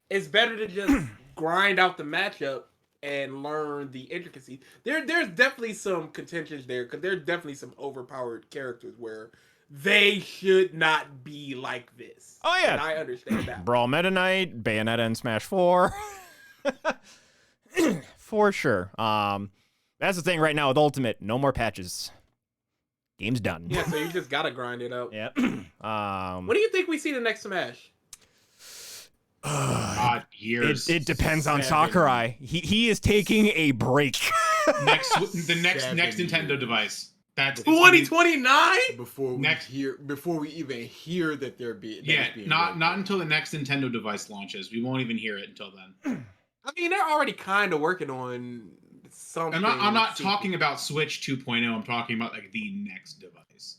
It's better to just grind out the matchup and learn the intricacies. There's definitely some contentions there, because there's definitely some overpowered characters where they should not be like this. Oh yeah, and I understand that. Brawl Meta Knight, Bayonetta and Smash 4. For sure. That's the thing right now with Ultimate. No more patches. Game's done. Yeah, so you just gotta grind it out. Yeah. When do you think we see the next Smash? Years. It depends on Sakurai. He is taking a break. the next Nintendo device. That's 2029. Before we even hear that they're being not until the next Nintendo device launches. We won't even hear it until then. I mean, they're already kind of working on something. I'm not talking about Switch 2.0. I'm talking about like the next device.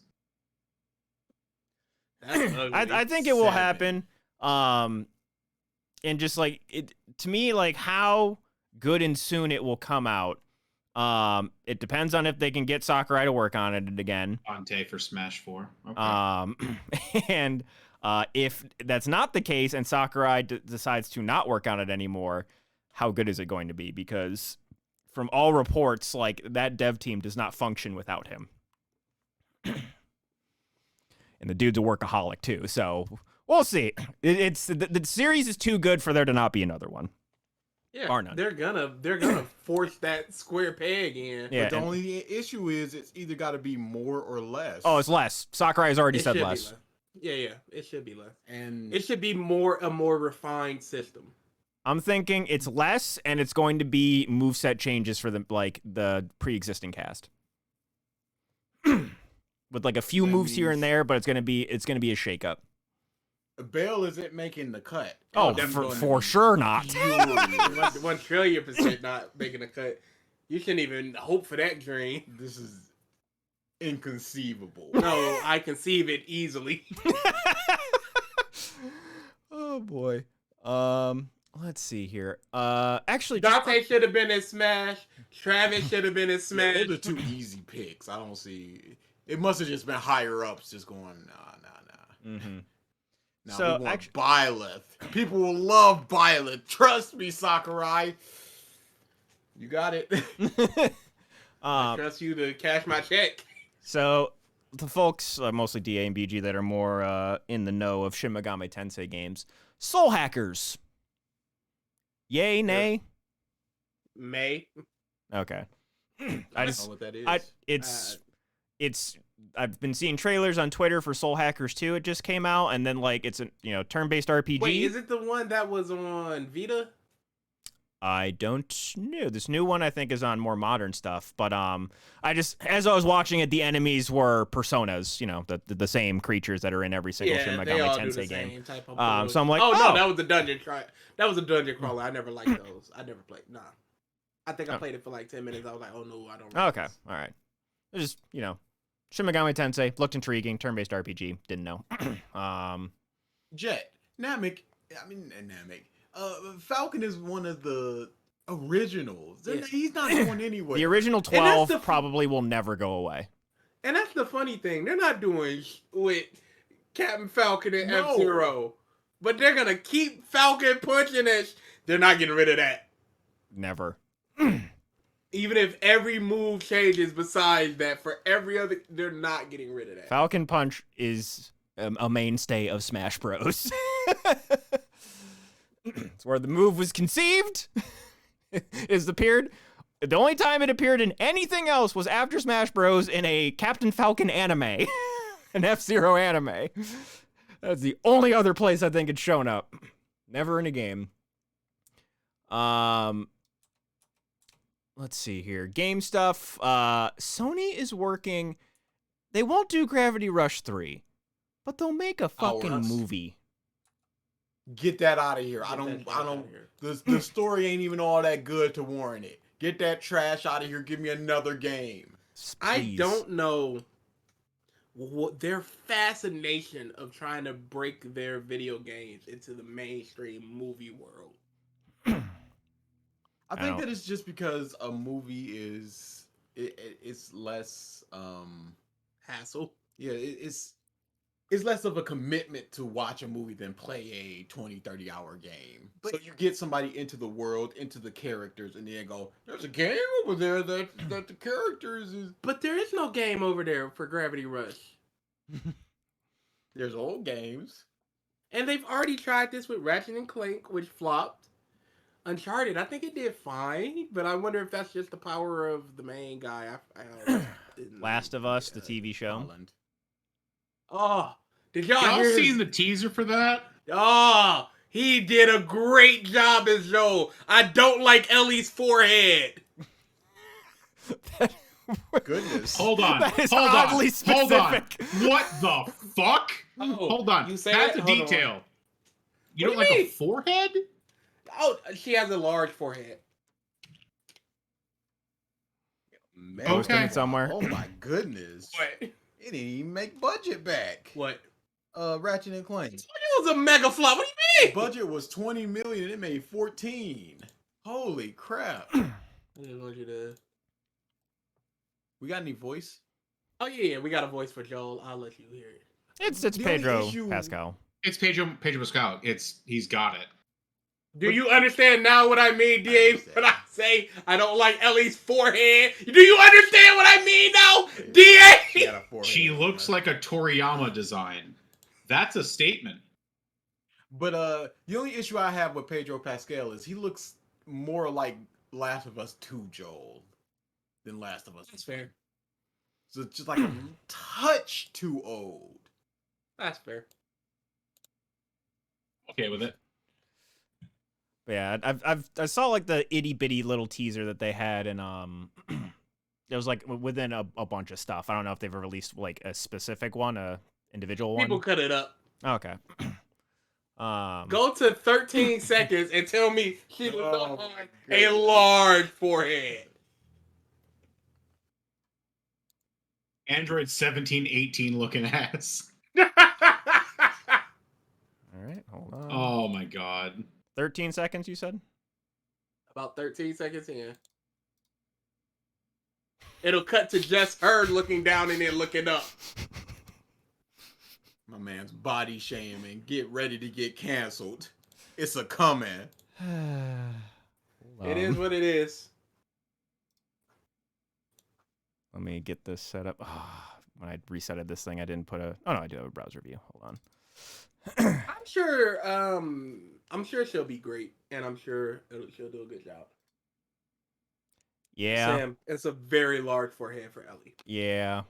I think it will happen. And just like it to me, like how good and soon it will come out. It depends on if they can get Sakurai to work on it again. Ante for Smash 4. Okay. And if that's not the case and Sakurai decides to not work on it anymore, how good is it going to be? Because from all reports, like that dev team does not function without him. And the dude's a workaholic too, so we'll see. It's the series is too good for there to not be another one. Yeah, Or none. they're gonna force that square peg in. Yeah, But the and- only issue is it's either got to be more or less. Oh, it's less. Sakurai has already It said should be less. Yeah, it should be less. and It should be a more refined system. I'm thinking it's less, and it's going to be moveset changes for the pre-existing cast. With like a few That moves here and means- there, but it's gonna be a shakeup. Bale isn't making the cut. Oh, Them for, going to for be sure not. furious. 1,000,000,000% not making a cut. You shouldn't even hope for that dream. This is inconceivable. No, I conceive it easily. Oh boy. Let's see here. Actually, Dante should have been in Smash. Travis should have been in Smash. Those are two easy picks. I don't see. It must have just been higher ups, just going nah. Mm-hmm. Now So, we want actu- Byleth. People will love Byleth. Trust me, Sakurai. You got it. I trust you to cash my check. So the folks, mostly DA and BG, that are more in the know of Shin Megami Tensei games, Soul Hackers. Yay, nay? May. Okay. I I don't just, know what that is. it's. I've been seeing trailers on Twitter for Soul Hackers 2. It just came out, and then like it's a turn-based RPG. Wait, is it the one that was on Vita? I don't know. This new one I think is on more modern stuff, but I just as I was watching it, the enemies were personas, the same creatures that are in every single Shin they Megami all do the Tensei game. same type of So I'm like, oh no, oh. that was a dungeon That was a dungeon crawler. I never liked those. I never played. Nah, I think I Oh. played it for like 10 minutes. I was like, oh no, I don't. like Okay, this. all right. It just Shin Megami Tensei looked intriguing, turn-based RPG. Didn't know. Jet. Namek. Falcon is one of the originals. Yes. He's not going anywhere. The original that's 12 the- probably will never go away. And that's the funny thing. They're not doing with Captain Falcon and No. F-Zero, but they're gonna keep Falcon punching it. They're not getting rid of that. Never. Even if every move changes besides that, for every other, they're not getting rid of that. Falcon Punch is a mainstay of Smash Bros. It's where the move was conceived. The only time it appeared in anything else was after Smash Bros. In a Captain Falcon anime, an F-Zero anime. That's the only other place I think it's shown up. Never in a game. Let's see here. Game stuff. Sony is working. They won't do Gravity Rush 3, but they'll make a fucking Rush. movie. Get that out of here. I Get that don't. shit I outta don't. here. The story ain't even all that good to warrant it. Get that trash out of here. Give me another game. I Please. don't know what their fascination of trying to break their video games into the mainstream movie world. I I think don't- that it's just because a movie is it's less Hassle. yeah it's less of a commitment to watch a movie than play a 20-30 hour game. So you get somebody into the world, into the characters, and then go, there's a game over there that the characters is But there is no game over there for Gravity Rush. there's old games. And they've already tried this with Ratchet and Clank, which flopped. Uncharted, I think it did fine, but I wonder if that's just the power of the main guy. Didn't Last of Us, the Yeah. TV show. Holland. Oh, did y'all Y'all hear? seen the teaser for that? Oh, he did a great job as Joe. I don't like Ellie's forehead. Goodness. Hold on. That is hold oddly on. Hold on. specific. What the fuck? Oh, Hold on. you say That's that? a Hold on. detail. You What don't do you like a mean? forehead? Oh, she has a large forehead. Man, Posting it somewhere. Oh my goodness. What? It didn't even make budget back. What? Ratchet and Clank. It was a mega flop. What do you mean? Budget was 20 million and it made 14. Holy crap. I just want you to. We got any voice? Oh yeah, we got a voice for Joel. I'll let you hear it. It's The only Pedro issue- Pascal. It's Pedro Pascal. He's got it. Do you understand now what I mean, DA? understand. When I say I don't like Ellie's forehead, do you understand what I mean now, DA? She got a forehead, She looks man. like a Toriyama design. That's a statement. But the only issue I have with Pedro Pascal is he looks more like Last of Us 2 Joel than Last of Us. That's fair. So it's just like a touch too old. That's fair. Okay with it. Yeah, I saw like the itty bitty little teaser that they had, and it was like within a bunch of stuff. I don't know if they've released like a specific one, a individual People one. cut it up. Okay. Go to 13 seconds and tell me she does Oh, not my have a goodness. large forehead. Android 1718 looking ass. All right, hold on. Oh my god. 13 seconds, you said? About 13 seconds in. It'll cut to just her looking down and then looking up. My man's body shaming. Get ready to get canceled. It's a coming. It is what it is. Let me get this set up. When I resetted this thing, I didn't put a... Oh, no, I do have a browser view. Hold on. I'm sure she'll be great, and I'm sure she'll do a good job. Yeah. Sam, it's a very large forehead for Ellie. Yeah.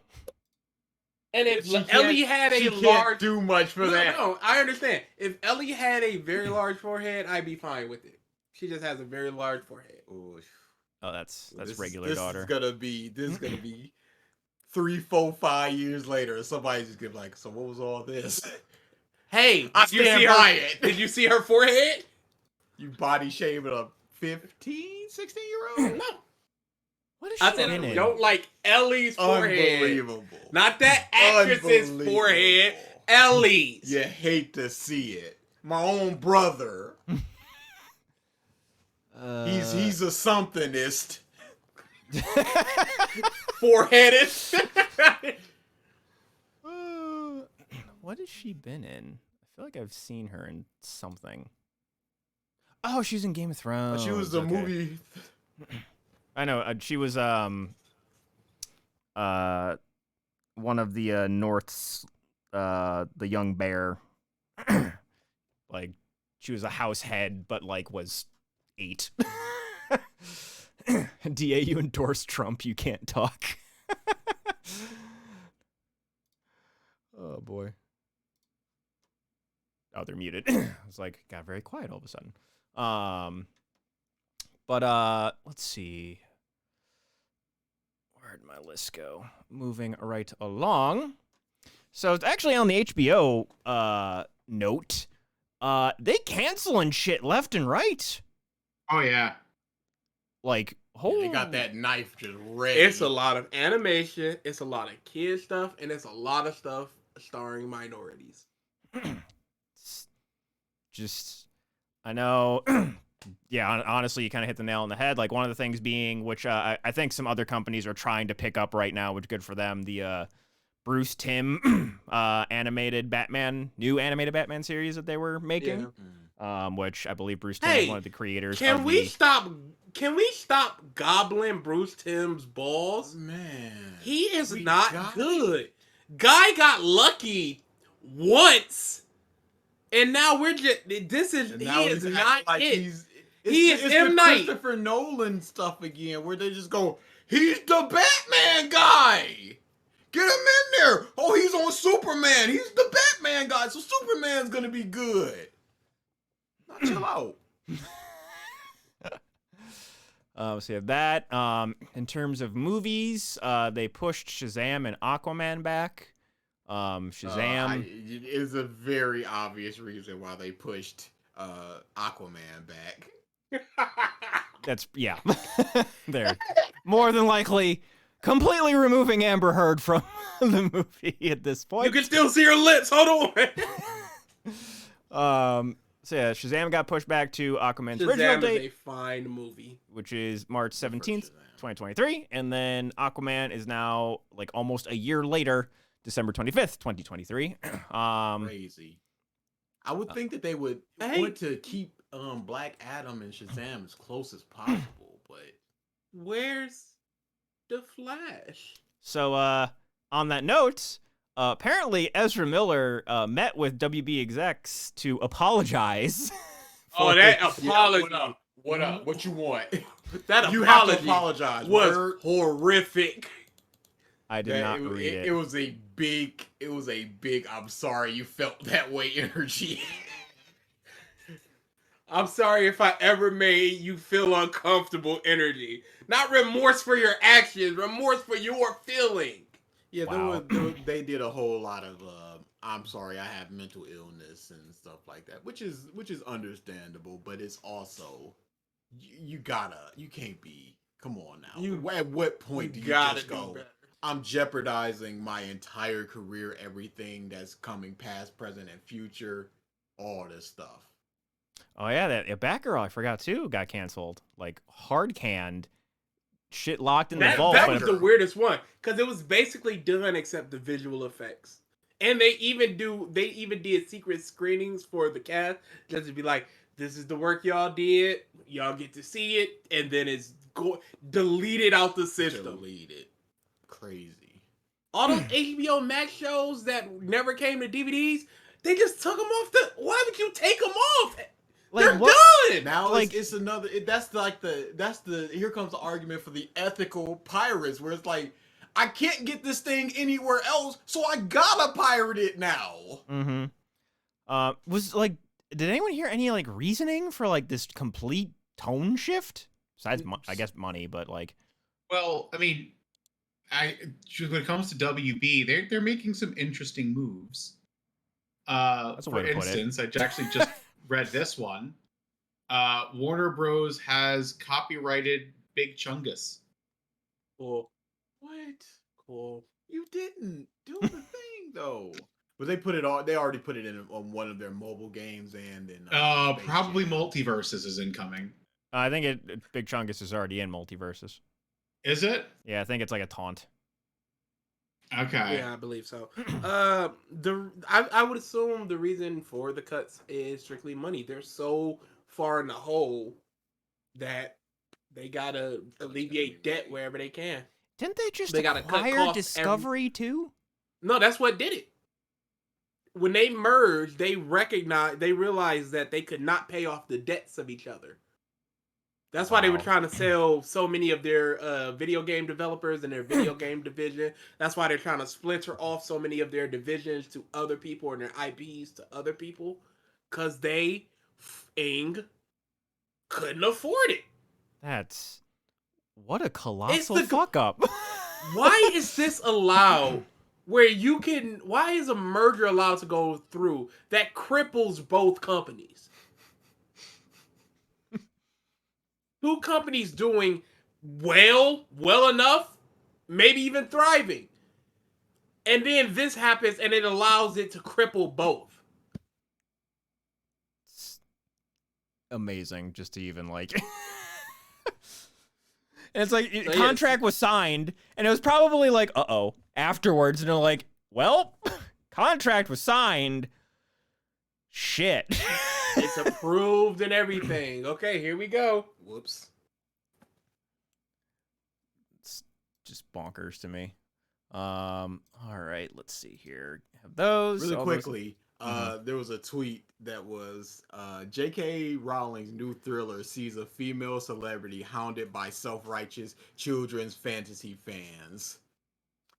And if She Ellie can't- had a she large... can't do much for No, that. no, I understand. If Ellie had a very large forehead, I'd be fine with it. She just has a very large forehead. Ooh, Oh, that's this regular this daughter. Is gonna be 3, 4, 5 years later. Somebody's just gonna be like, so what was all this? Hey, I did you stand see by her? it. Did you see her forehead? You body shaming a 15, 16-year-old? No. What is I she said been I in? don't like Ellie's forehead. Unbelievable. Not that actress's Unbelievable. forehead. Ellie's. You hate to see it. My own brother. He's a somethingist. Foreheaded. What has she been in? I feel like I've seen her in something. Oh, she's in Game of Thrones. She was the Okay. movie. I know. She was one of the North's the young bear. Like she was a house head, but like was 8. DA, you endorse Trump. You can't talk. Oh boy. Oh, they're muted. I was like, got very quiet all of a sudden. But let's see. Where'd my list go? Moving right along. So it's actually on the HBO note. They canceling shit left and right. Oh yeah. Like, They got that knife just ready. It's a lot of animation. It's a lot of kid stuff, and it's a lot of stuff starring minorities. Just, I know. Yeah, honestly, you kind of hit the nail on the head. Like, one of the things being, which I think some other companies are trying to pick up right now, which is good for them, the Bruce Timm new animated Batman series that they were making. Yeah. Which I believe Bruce Timm Hey, is one of the creators. Can of we the... stop? Can we stop gobbling Bruce Timm's balls? Man. He is We not got good. Guy got lucky once, and now we're just. This is And he now is he's not acting like it. He is it's M. the Night. Christopher Nolan stuff again, where they just go, he's the Batman guy. Get him in there. Oh, he's on Superman. He's the Batman guy, so Superman's gonna be good. Now chill out. So you have that. In terms of movies, they pushed Shazam and Aquaman back. Shazam. It is a very obvious reason why they pushed Aquaman back. That's yeah. There, more than likely, completely removing Amber Heard from the movie at this point. You can still see her lips. Hold on. So yeah, Shazam got pushed back to Aquaman's original Shazam is date, a fine movie. which is March 17th, Shazam. 2023. And then Aquaman is now like almost a year later, December 25th, 2023. Crazy. I would think that they would Hey. want to keep Black Adam and Shazam as close as possible, but Where's the Flash? So on that note, apparently Ezra Miller met with WB execs to apologize. Oh, for- that Yeah, apology what up? What up? What you want? That You have to apology apologize. was Word. horrific. I did not read it. It was a big. I'm sorry you felt that way energy. I'm sorry if I ever made you feel uncomfortable energy. Not remorse for your actions, remorse for your feeling. Yeah, Wow. they did a whole lot of. I'm sorry, I have mental illness and stuff like that, which is understandable, but it's also you can't be. Come on now. At what point do you gotta just do go? better. I'm jeopardizing my entire career, everything that's coming past, present, and future, all this stuff. Oh yeah, that Batgirl I forgot too got canceled. Like hard canned, shit locked in the That, vault. that But was the weirdest one because it was basically done except the visual effects, and they even did secret screenings for the cast just to be like, this is the work y'all did, y'all get to see it, and then it's deleted out the system. Deleted. Crazy. All those HBO Max shows that never came to DVDs, they just took them off the. Why would you take them off? like They're what? done. Now Like- it's another. That's the. Here comes the argument for the ethical pirates, where it's like, I can't get this thing anywhere else, so I gotta pirate it now. Mm-hmm. Was like, did anyone hear any like reasoning for like this complete tone shift? Besides, I guess money, but like, Well, I mean, when it comes to WB, they're making some interesting moves. That's a way For to put it. instance, I actually just read this one. Warner Bros. Has copyrighted Big Chungus. Cool. What? Cool. You didn't do the thing though. But they put it on. They already put it in on one of their mobile games and in. Space Probably Jam. Multiverses is incoming. I think Big Chungus is already in Multiverses. Is it? Yeah, I think it's like a taunt. Okay. Yeah, I believe so. I would assume the reason for the cuts is strictly money. They're so far in the hole that they gotta alleviate debt wherever they can. Didn't they just They gotta cut acquire costs Discovery too? No, that's what did it. When they merged, they realized that they could not pay off the debts of each other. That's why they were Wow. trying to sell so many of their video game developers and their video game division. That's why they're trying to splinter off so many of their divisions to other people and their IPs to other people. Because they couldn't afford it. That's what a colossal the- fuck up. Why is this allowed? Why is a merger allowed to go through that cripples both companies? Two companies doing well enough, maybe even thriving. And then this happens and it allows it to cripple both. It's amazing just to even like. And it's like yes. contract was signed, and it was probably like, afterwards, and they're like, well, contract was signed. Shit. It's approved and everything. Okay, here we go. Whoops. It's just bonkers to me. All right, let's see here. Have those Really all those- quickly, there was a tweet that was J.K. Rowling's new thriller sees a female celebrity hounded by self-righteous children's fantasy fans.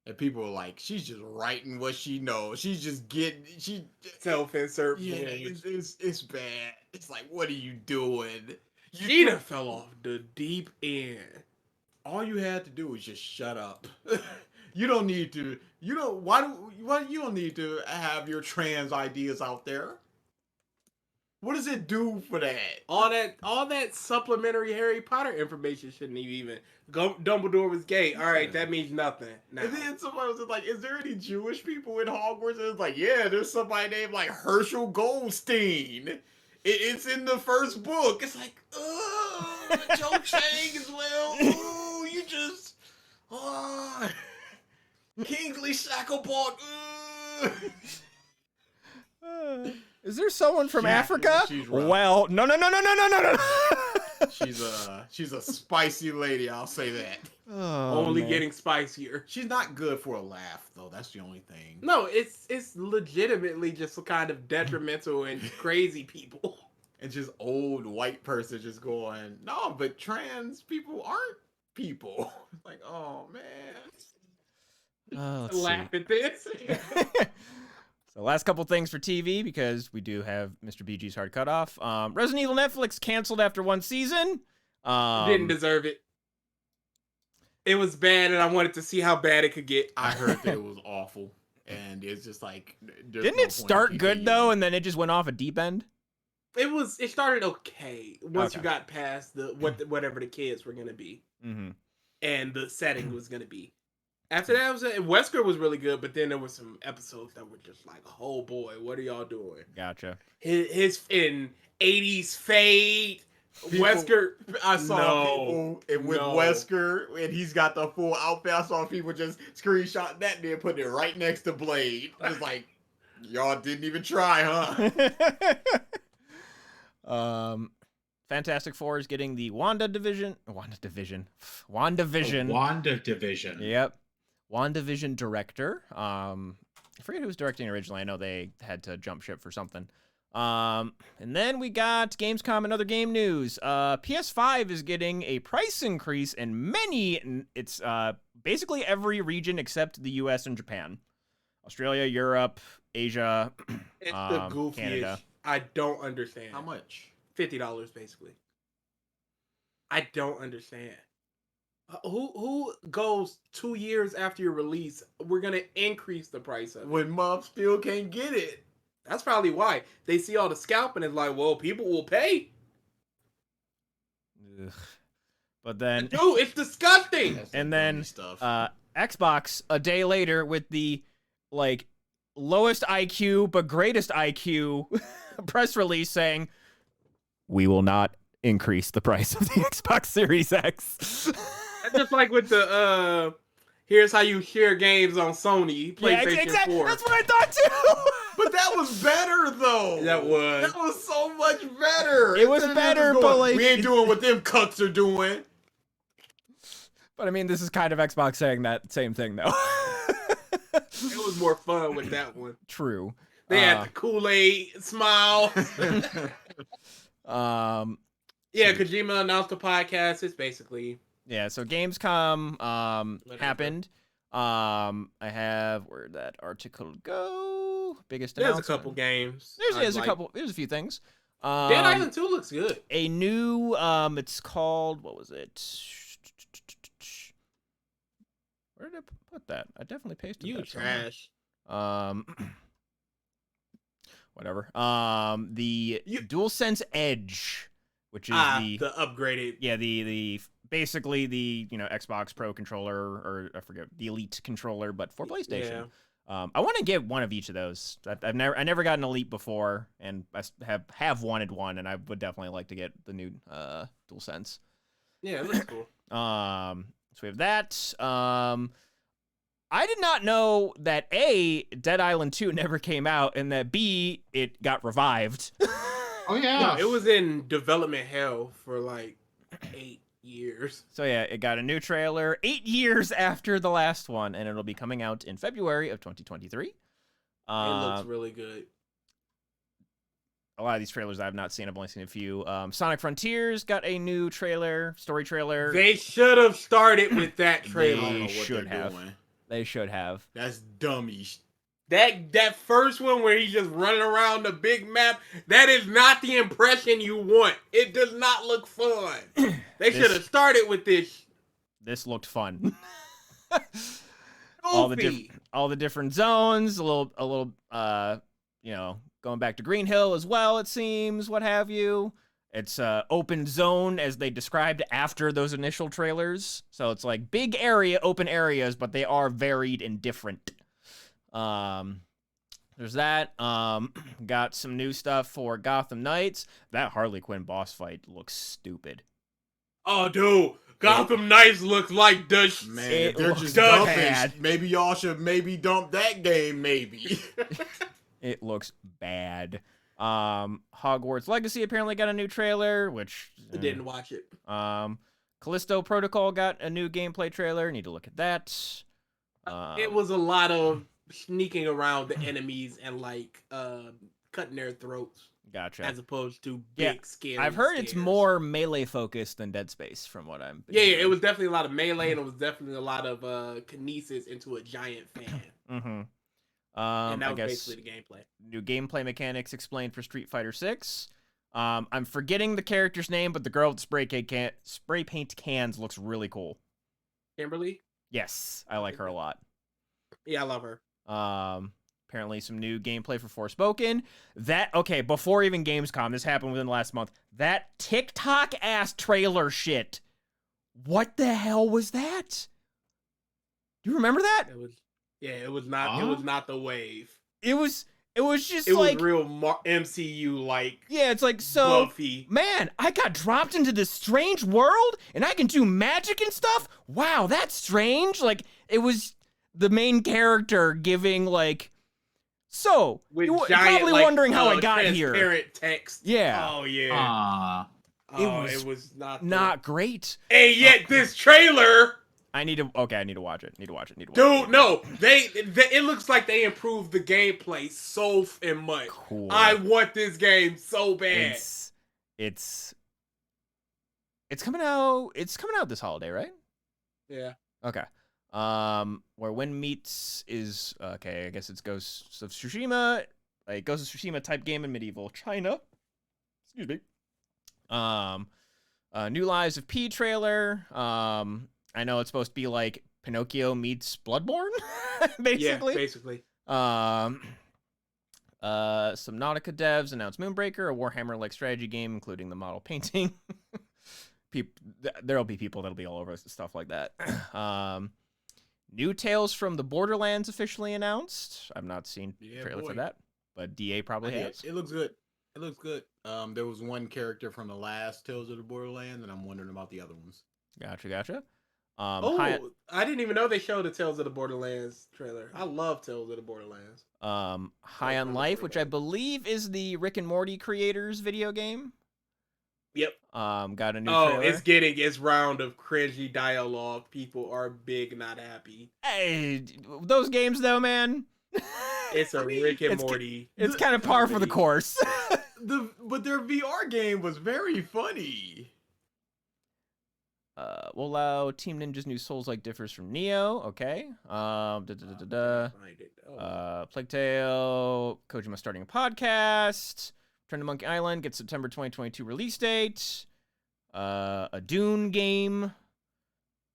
And people were like, she's just writing what she knows. She's just Self-insert. yeah, it's bad. It's like, what are you doing? She done fell off the deep end. All you had to do was just shut up. You don't need to. You don't. Why you don't need to have your trans ideas out there. What does it do for that? All that supplementary Harry Potter information shouldn't even go. Dumbledore was gay. All right, that means nothing. Now. And then somebody was like, "Is there any Jewish people in Hogwarts?" And it's like, "Yeah, there's somebody named like Herschel Goldstein." It's in the first book. It's like, Joe Chang as well. Oh, you just, Kingsley Shacklebolt. Is there someone from Yeah, Africa? she's rough. Well, no. She's a spicy lady. I'll say that. Oh, Only man. getting spicier. She's not good for a laugh though. That's the only thing. No, it's legitimately just kind of detrimental and crazy people. And just old white person just going, no, but trans people aren't people. Like, oh man. Let's Laugh at this. So last couple things for TV, because we do have Mr. BG's hard cutoff. Resident Evil Netflix canceled after one season. Didn't deserve it. It was bad, and I wanted to see how bad it could get. I heard that it was awful. And it's just like, Didn't it start good though, and then it just went off a deep end? It started okay once Okay. you got past whatever the kids were gonna be Mm-hmm. and the setting was gonna be. After that, Wesker was really good, but then there were some episodes that were just like, oh boy, what are y'all doing? Gotcha. His in 80s fade. Wesker, I saw No, people with no. Wesker, and he's got the full outfit. I saw people just screenshot that and putting it right next to Blade. It's like, y'all didn't even try, huh? Fantastic Four is getting the WandaVision. WandaVision. Yep. WandaVision director. I forget who was directing originally. I know they had to jump ship for something. And then we got Gamescom and other game news. PS5 is getting a price increase in it's basically every region except the US and Japan. Australia, Europe, Asia, it's the goofiest. Canada. I don't understand. How much? $50 basically. I don't understand. Who goes 2 years after your release? We're gonna increase the price of it. When Mom still can't get it. That's probably why they see all the scalping and it's like, well, people will pay. Ugh. But then, Dude, it's disgusting. That's and the then dummy stuff. Xbox a day later with the like lowest IQ but greatest IQ press release saying, "We will not increase the price of the Xbox Series X." That's just like with the here's how you share games on Sony PlayStation exactly. 4. That's what I thought too. But that was better though. That was. That was so much better. It was Instead of them better, just but, going, like- we ain't doing what them cucks are doing. But I mean, this is kind of Xbox saying that same thing though. It was more fun with that one. True. They had the Kool-Aid smile. Yeah, Kojima announced the podcast. It's basically Yeah, so Gamescom Whatever. happened. I have where'd that article go? Biggest there's a announcement. couple games. There's I'd a like. couple. There's a few things. Dead Island 2 looks good. A new it's called, what was it? Where did I put that? I definitely pasted You that somewhere. trash. Whatever. The DualSense Edge, which is The upgraded. the basically the Xbox Pro controller, or I forget, the Elite controller, but for PlayStation. I want to get one of each of those. I never got an Elite before, and I have wanted one, and I would definitely like to get the new DualSense. Yeah, it looks cool. So we have that. I did not know that A, Dead Island 2 never came out, and that B, it got revived. Oh yeah. No, it was in development hell for like 8 years. So yeah, it got a new trailer 8 years after the last one, and it'll be coming out in February of 2023. It looks really good. A lot of these trailers I've not seen. I've only seen a few. Sonic Frontiers got a new story trailer. They should have started with that I trailer. don't know They what should they're have. doing. They should have. That's dummy. That first one where he's just running around the big map, that is not the impression you want. It does not look fun. They should have started with this. This looked fun. all the different zones, a little going back to Green Hill as well, it seems, what have you. It's open zone as they described after those initial trailers. So it's like big area, open areas, but they are varied and different. There's that. Got some new stuff for Gotham Knights. That Harley Quinn boss fight looks stupid. Oh, dude, Gotham Knights looks like the Man, It if they're looks just bad. dumping, maybe y'all should maybe dump that game, maybe. It looks bad. Hogwarts Legacy apparently got a new trailer, which I didn't watch it. Callisto Protocol got a new gameplay trailer. Need to look at that. It was a lot of sneaking around the enemies and like cutting their throats Gotcha. as opposed to Yeah, big scary I've heard it's scares. more melee focused than Dead Space, from what I'm. Yeah, it was definitely a lot of melee and it was definitely a lot of kinesis into a giant fan. Mm-hmm. And that I was guess basically the gameplay. new gameplay mechanics explained for Street Fighter 6. I'm forgetting the character's name, but the girl with spray paint cans looks really cool. Kimberly? Yes, I like her a lot. Yeah, I love her. Apparently some new gameplay for Forspoken. Okay, before even Gamescom, this happened within the last month. That TikTok ass trailer shit. What the hell was that? Do you remember that? It was not the wave. It was just It like was real MCU like. yeah, it's like so Buffy. man, I got dropped into this strange world and I can do magic and stuff. Wow, that's strange. Like it was the main character giving like so With you're giant, probably like, wondering how I got here. Transparent text. Yeah. Oh yeah. It It was not great. And yet this trailer. I need to watch it. Need to watch it. Dude, no, it looks like they improved the gameplay so much. Cool. I want this game so bad. It's coming out. It's coming out this holiday, right? Yeah. Okay. Where Wind Meets is okay. I guess it's Ghost of Tsushima, like Ghost of Tsushima type game in medieval China. Excuse me. New Lives of P trailer. I know it's supposed to be like Pinocchio meets Bloodborne, basically. Yeah, basically. Some Nautica devs announced Moonbreaker, a Warhammer-like strategy game, including the model painting. There'll be people that'll be all over stuff like that. New Tales from the Borderlands officially announced. I've not seen trailer for that, but DA probably has. It looks good. It looks good. There was one character from the last Tales of the Borderlands, and I'm wondering about the other ones. Gotcha. I didn't even know they showed the Tales of the Borderlands trailer. I love Tales of the Borderlands. High on Life, which I believe is the Rick and Morty creators video game. Yep. Got a new Oh, trailer. it's getting its round of cringy dialogue. People are big not happy. Hey, those games though, man. It's a Rick and Morty. It's kind of par for the course. But their VR game was very funny. We'll allow Team Ninja's new Souls-like differs from Neo. Okay. Plague Tale. Kojima starting a podcast. Return to Monkey Island gets September 2022 release date. A Dune game.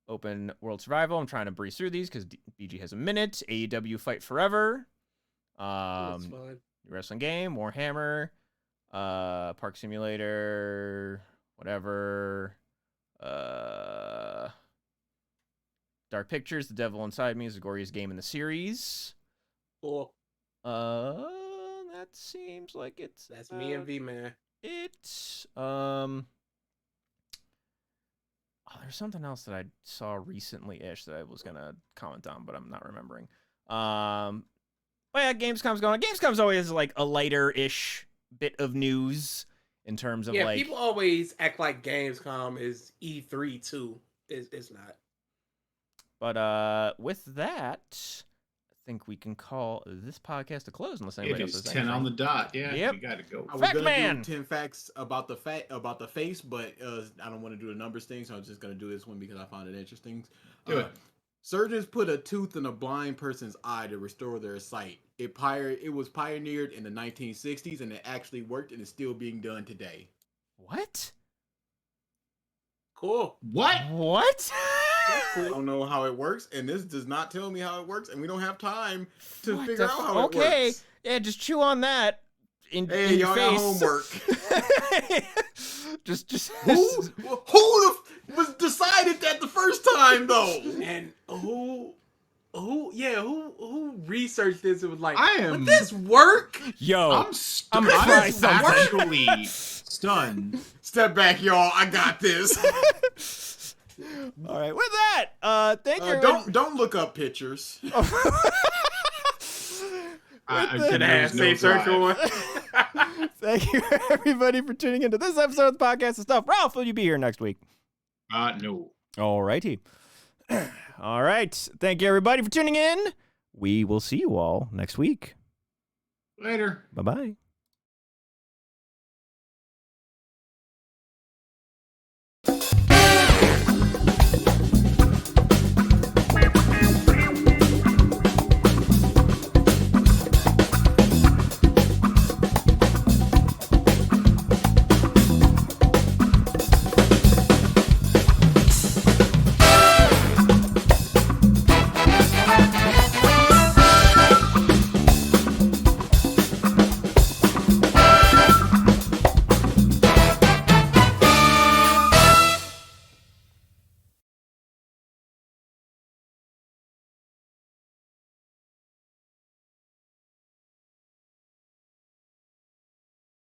Open World Survival. I'm trying to breeze through these because BG has a minute. AEW Fight Forever. That's fine. Wrestling game. Warhammer. Park Simulator. Whatever. Dark Pictures, The Devil Inside Me is the goriest game in the series. Cool. That seems like it's That's me and V, man. It's there's something else that I saw recently-ish that I was gonna comment on, but I'm not remembering. Well, yeah, Gamescom's going on. Gamescom's always like a lighter-ish bit of news in terms of like people always act like Gamescom is E3 too. It's not. But with that, I think we can call this podcast a close unless anybody It else is has 10 anything. on the dot. Yeah, Yep. we gotta go. I was Fact gonna man. do 10 facts about the face, but I don't want to do the numbers thing, so I'm just gonna do this one because I found it interesting. Do it. Surgeons put a tooth in a blind person's eye to restore their sight. It was pioneered in the 1960s, and it actually worked, and it's still being done today. What? Cool. What? What? I don't know how it works, and this does not tell me how it works, and we don't have time to What figure the out how it okay. works. Yeah, just chew on that. In Hey, your y'all got face. homework. just Who was decided that the first time though? And who who researched this and was like, I am- would this work? Yo, I'm gonna try I'm something. actually stunned. Step back, y'all. I got this. all right. With that, thank you. Don't look up pictures. Safe search for one. Thank you, everybody, for tuning into this episode of the Podcast of Stuff. Ralph, will you be here next week? No. All righty. All right. Thank you, everybody, for tuning in. We will see you all next week. Later. Bye-bye.